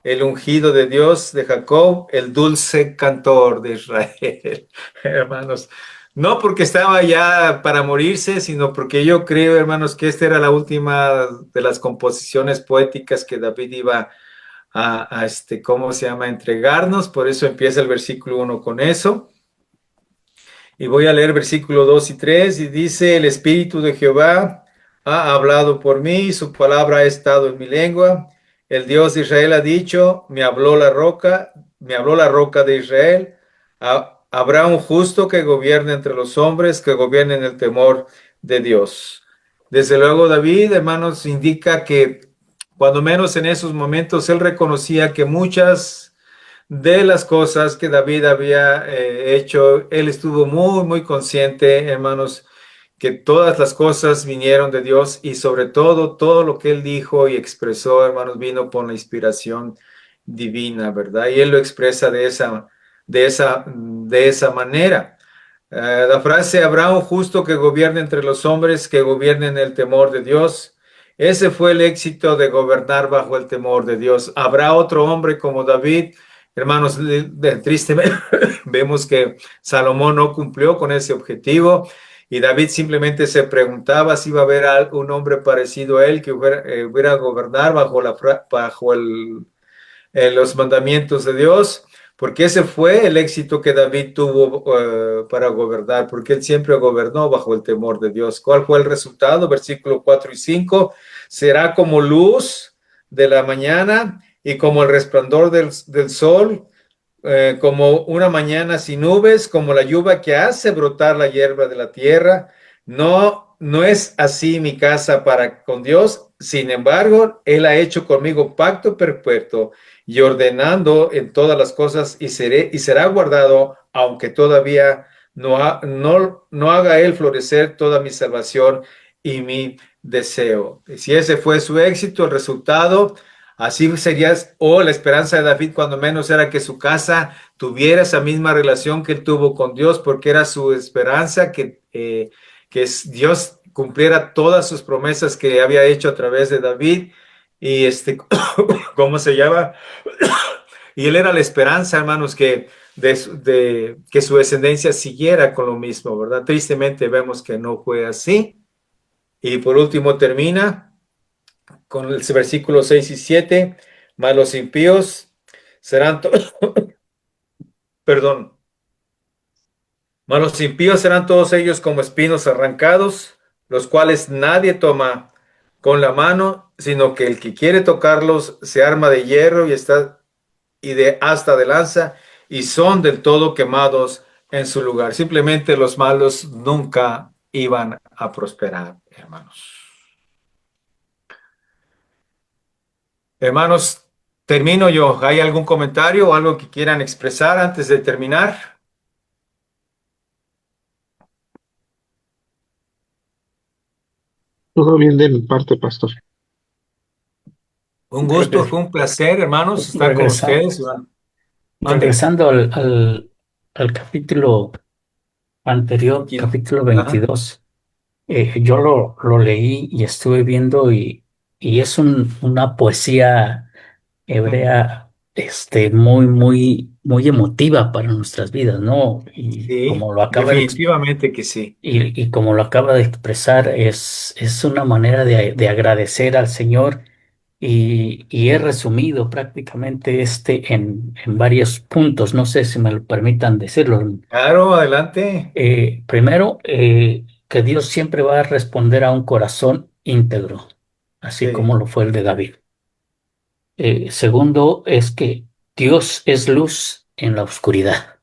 el ungido de Dios de Jacob, el dulce cantor de Israel. Hermanos, no porque estaba ya para morirse, sino porque yo creo, hermanos, que esta era la última de las composiciones poéticas que David iba ¿cómo se llama? Entregarnos. Por eso empieza el versículo 1 con eso. Y voy a leer versículo 2 y 3 y dice, el Espíritu de Jehová ha hablado por mí, su palabra ha estado en mi lengua. El Dios de Israel ha dicho, me habló la roca de Israel. Habrá un justo que gobierne entre los hombres, que gobierne en el temor de Dios. Desde luego David, hermanos, indica que cuando menos en esos momentos él reconocía que muchas de las cosas que David había hecho, él estuvo muy, muy consciente, hermanos, que todas las cosas vinieron de Dios y sobre todo lo que él dijo y expresó, hermanos, vino por la inspiración divina, ¿verdad? Y él lo expresa de esa manera. La frase, habrá un justo que gobierne entre los hombres, que gobierne en el temor de Dios. Ese fue el éxito de gobernar bajo el temor de Dios. Habrá otro hombre como David. Hermanos, tristemente vemos que Salomón no cumplió con ese objetivo y David simplemente se preguntaba si iba a haber un hombre parecido a él que hubiera gobernar bajo los mandamientos de Dios, porque ese fue el éxito que David tuvo para gobernar, porque él siempre gobernó bajo el temor de Dios. ¿Cuál fue el resultado? Versículo 4 y 5, será como luz de la mañana y como el resplandor del sol, como una mañana sin nubes, como la lluvia que hace brotar la hierba de la tierra. No, no es así mi casa para con Dios. Sin embargo, Él ha hecho conmigo pacto perpetuo y ordenando en todas las cosas y será guardado, aunque todavía no haga Él florecer toda mi salvación y mi deseo. Si ese fue su éxito, el resultado, así sería, o la esperanza de David cuando menos era que su casa tuviera esa misma relación que él tuvo con Dios, porque era su esperanza que Dios cumpliera todas sus promesas que había hecho a través de David. Y ¿cómo se llama? Y él era la esperanza, hermanos, que su descendencia siguiera con lo mismo, ¿verdad? Tristemente vemos que no fue así. Y por último termina con el versículo 6 y 7, mas los impíos serán, perdón, mas los impíos serán todos ellos como espinos arrancados, los cuales nadie toma con la mano, sino que el que quiere tocarlos se arma de hierro y de asta de lanza, y son del todo quemados en su lugar. Simplemente los malos nunca iban a prosperar, hermanos. Hermanos, termino yo. ¿Hay algún comentario o algo que quieran expresar antes de terminar? Todo bien de mi parte, pastor. Un gusto, fue un placer, hermanos, estar con Regresa- ustedes. Mande. regresando al capítulo anterior, capítulo Ajá. 22, yo lo leí y estuve viendo y es una poesía hebrea muy, muy, muy emotiva para nuestras vidas, ¿no? Sí, definitivamente que sí. Y como lo acaba de expresar, es una manera de agradecer al Señor y he resumido prácticamente en varios puntos, no sé si me lo permitan decirlo. Claro, adelante. Primero, que Dios siempre va a responder a un corazón íntegro, así Sí, como lo fue el de David. Segundo, es que Dios es luz en la oscuridad.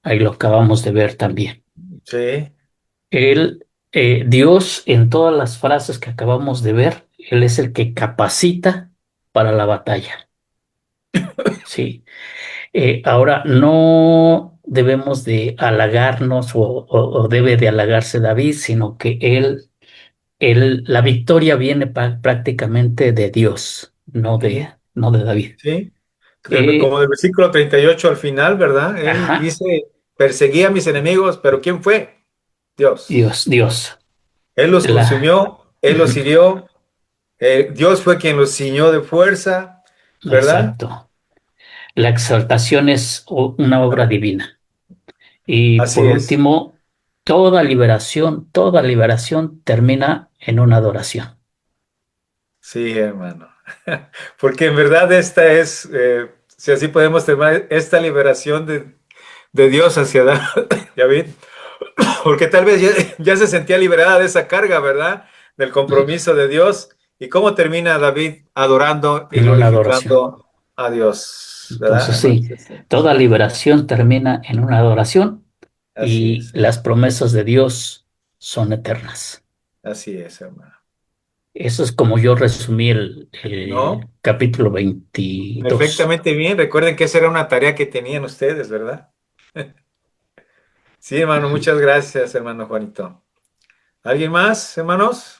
Ahí lo acabamos de ver también. sí, Dios, en todas las frases que acabamos de ver, Él es el que capacita para la batalla. Sí. Ahora, no debemos de halagarnos o debe de halagarse David, sino que la victoria viene prácticamente de Dios, ujú, no de David. sí. Eh, Como del versículo 38 al final, ¿verdad? Él ajá, dice, perseguía a mis enemigos, pero ¿quién fue? Dios. Dios. Él los La, consumió, Él los hirió, Dios fue quien los ciñó de fuerza, ¿verdad? exacto. La exaltación es una obra divina. Y Así por es. último, toda liberación termina en una adoración. Sí, hermano. Porque en verdad esta es, si así podemos terminar, esta liberación de Dios hacia David, porque tal vez ya se sentía liberada de esa carga, ¿verdad? Del compromiso de Dios. ¿Y cómo termina David adorando y En una adoración. glorificando a Dios, ¿verdad, Entonces hermanos? sí, toda liberación termina en una adoración Así y es, las promesas de Dios son eternas. así es, hermano. Eso es como yo resumí el ¿No? capítulo 22. Perfectamente bien. Recuerden que esa era una tarea que tenían ustedes, ¿verdad? Sí, hermano, muchas gracias, hermano Juanito. ¿Alguien más, hermanos?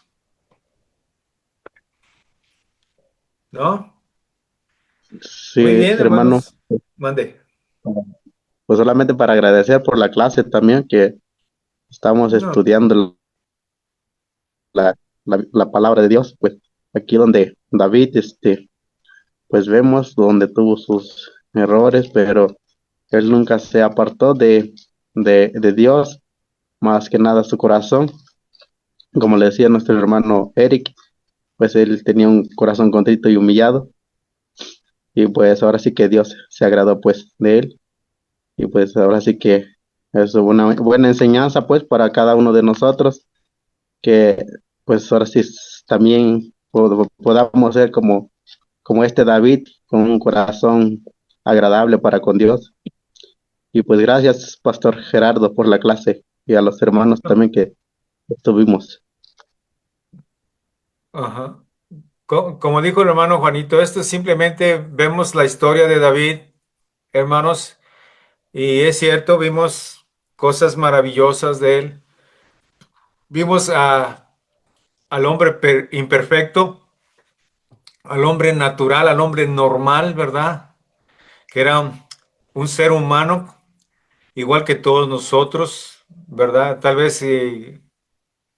¿No? Muy Sí, bien, hermano, hermanos. Mande. pues solamente para agradecer por la clase también que estamos No. estudiando la palabra de Dios, pues aquí donde David, pues vemos donde tuvo sus errores, pero él nunca se apartó de Dios, más que nada su corazón, como le decía nuestro hermano Eric, pues él tenía un corazón contrito y humillado, y pues ahora sí que Dios se agradó pues de él. Y pues ahora sí que es una buena enseñanza pues para cada uno de nosotros, que pues ahora sí también podamos ser como este David, con un corazón agradable para con Dios. Y pues gracias, Pastor Gerardo, por la clase y a los hermanos también que estuvimos. Ajá. Como dijo el hermano Juanito, esto es simplemente vemos la historia de David, hermanos, y es cierto, vimos cosas maravillosas de él. Vimos al hombre imperfecto, al hombre natural, al hombre normal, ¿verdad? Que era un ser humano, igual que todos nosotros, ¿verdad? Tal vez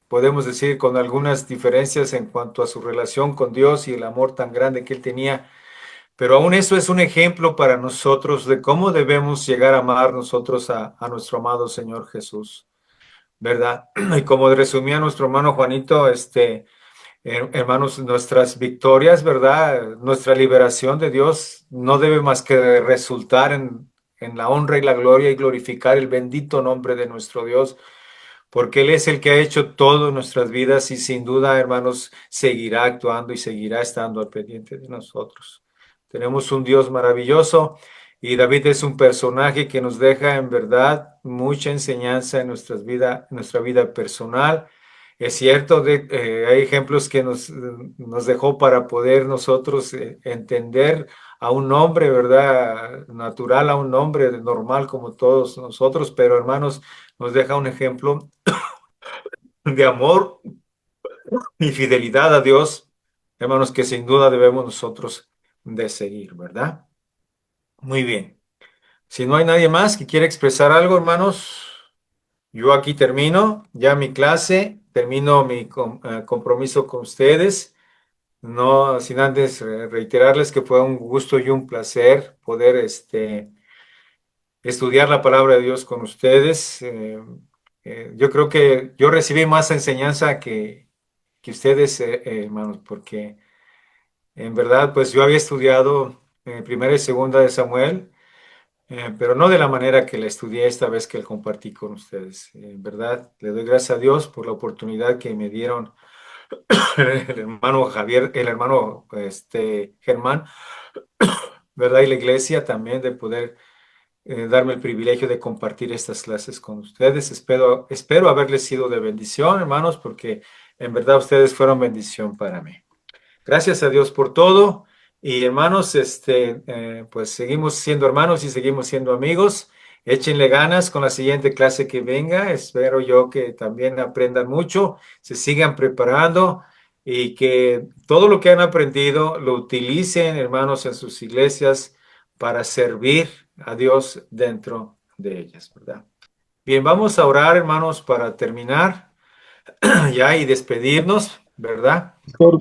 podemos decir con algunas diferencias en cuanto a su relación con Dios y el amor tan grande que él tenía. Pero aún eso es un ejemplo para nosotros de cómo debemos llegar a amar nosotros a nuestro amado Señor Jesús, ¿verdad? Y como resumía nuestro hermano Juanito, hermanos, nuestras victorias, ¿verdad? Nuestra liberación de Dios no debe más que resultar en la honra y la gloria y glorificar el bendito nombre de nuestro Dios, porque Él es el que ha hecho todo en nuestras vidas y sin duda, hermanos, seguirá actuando y seguirá estando al pendiente de nosotros. Tenemos un Dios maravilloso y David es un personaje que nos deja en verdad mucha enseñanza en en nuestra vida personal. Es cierto, hay ejemplos que nos dejó para poder nosotros entender a un hombre, ¿verdad? Natural, a un hombre normal como todos nosotros, pero hermanos, nos deja un ejemplo de amor y fidelidad a Dios, hermanos, que sin duda debemos nosotros de seguir, ¿verdad? Muy bien. Si no hay nadie más que quiera expresar algo, hermanos, yo aquí termino ya mi clase, termino mi compromiso con ustedes. No, sin antes reiterarles que fue un gusto y un placer poder estudiar la palabra de Dios con ustedes. Yo creo que yo recibí más enseñanza que ustedes, hermanos, porque en verdad, pues yo había estudiado primera y segunda de Samuel, pero no de la manera que la estudié esta vez que la compartí con ustedes. En verdad, le doy gracias a Dios por la oportunidad que me dieron el hermano Javier, el hermano Germán, ¿verdad? Y la iglesia también de poder darme el privilegio de compartir estas clases con ustedes. Espero haberles sido de bendición, hermanos, porque en verdad ustedes fueron bendición para mí. Gracias a Dios por todo. Y hermanos, pues seguimos siendo hermanos y seguimos siendo amigos. Échenle ganas con la siguiente clase que venga. Espero yo que también aprendan mucho, se sigan preparando y que todo lo que han aprendido lo utilicen, hermanos, en sus iglesias para servir a Dios dentro de ellas, ¿verdad? Bien, vamos a orar, hermanos, para terminar ya y despedirnos, ¿verdad?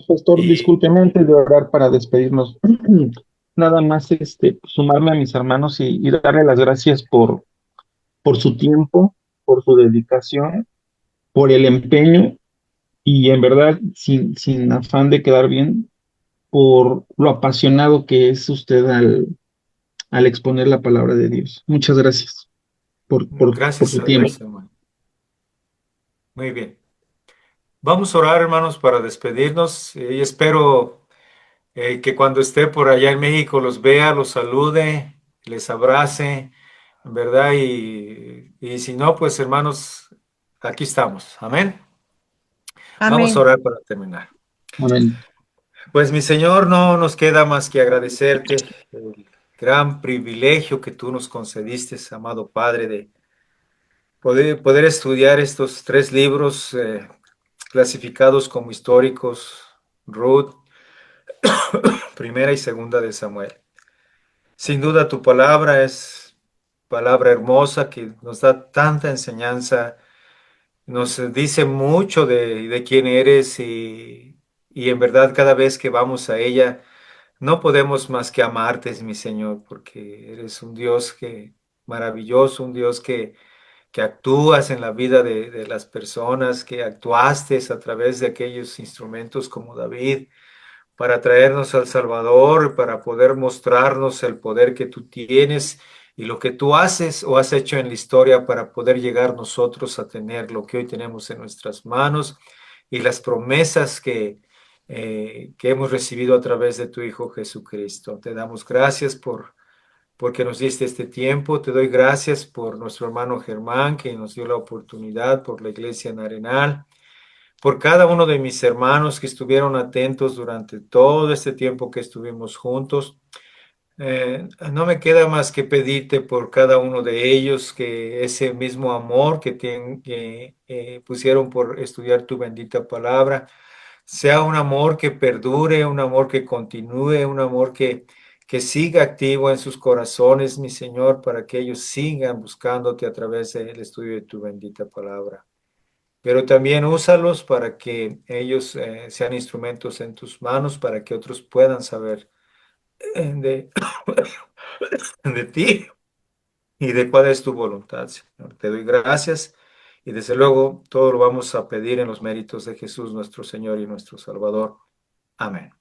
Pastor, Y discúlpeme antes de orar para despedirnos. Nada más sumarme a mis hermanos y darle las gracias por su tiempo, por su dedicación, por el empeño y en verdad, sin afán de quedar bien, por lo apasionado que es usted al exponer la palabra de Dios. Muchas gracias por gracias su a tiempo. Dios, hermano. Muy bien. Vamos a orar, hermanos, para despedirnos y espero que cuando esté por allá en México los vea, los salude, les abrace, ¿verdad? Y si no, pues hermanos, aquí estamos. Amén. Vamos a Amén. orar para terminar. Amén. Pues mi Señor, no nos queda más que agradecerte el gran privilegio que tú nos concediste, amado Padre, de poder estudiar estos tres libros clasificados como históricos, Ruth, primera y segunda de Samuel. Sin duda tu palabra es palabra hermosa que nos da tanta enseñanza, nos dice mucho de quién eres y en verdad cada vez que vamos a ella no podemos más que amarte, mi Señor, porque eres un Dios que maravilloso, un Dios que actúas en la vida de las personas, que actuaste a través de aquellos instrumentos como David para traernos al Salvador, para poder mostrarnos el poder que tú tienes y lo que tú haces o has hecho en la historia para poder llegar nosotros a tener lo que hoy tenemos en nuestras manos y las promesas que hemos recibido a través de tu Hijo Jesucristo. Te damos gracias porque nos diste este tiempo. Te doy gracias por nuestro hermano Germán, que nos dio la oportunidad, por la iglesia en Arenal, por cada uno de mis hermanos que estuvieron atentos durante todo este tiempo que estuvimos juntos. No me queda más que pedirte por cada uno de ellos que ese mismo amor que pusieron por estudiar tu bendita palabra sea un amor que perdure, un amor que continúe, un amor que siga activo en sus corazones, mi Señor, para que ellos sigan buscándote a través del estudio de tu bendita palabra. Pero también úsalos para que ellos sean instrumentos en tus manos, para que otros puedan saber de, de ti y de cuál es tu voluntad, Señor. Te doy gracias y desde luego todo lo vamos a pedir en los méritos de Jesús, nuestro Señor y nuestro Salvador. Amén.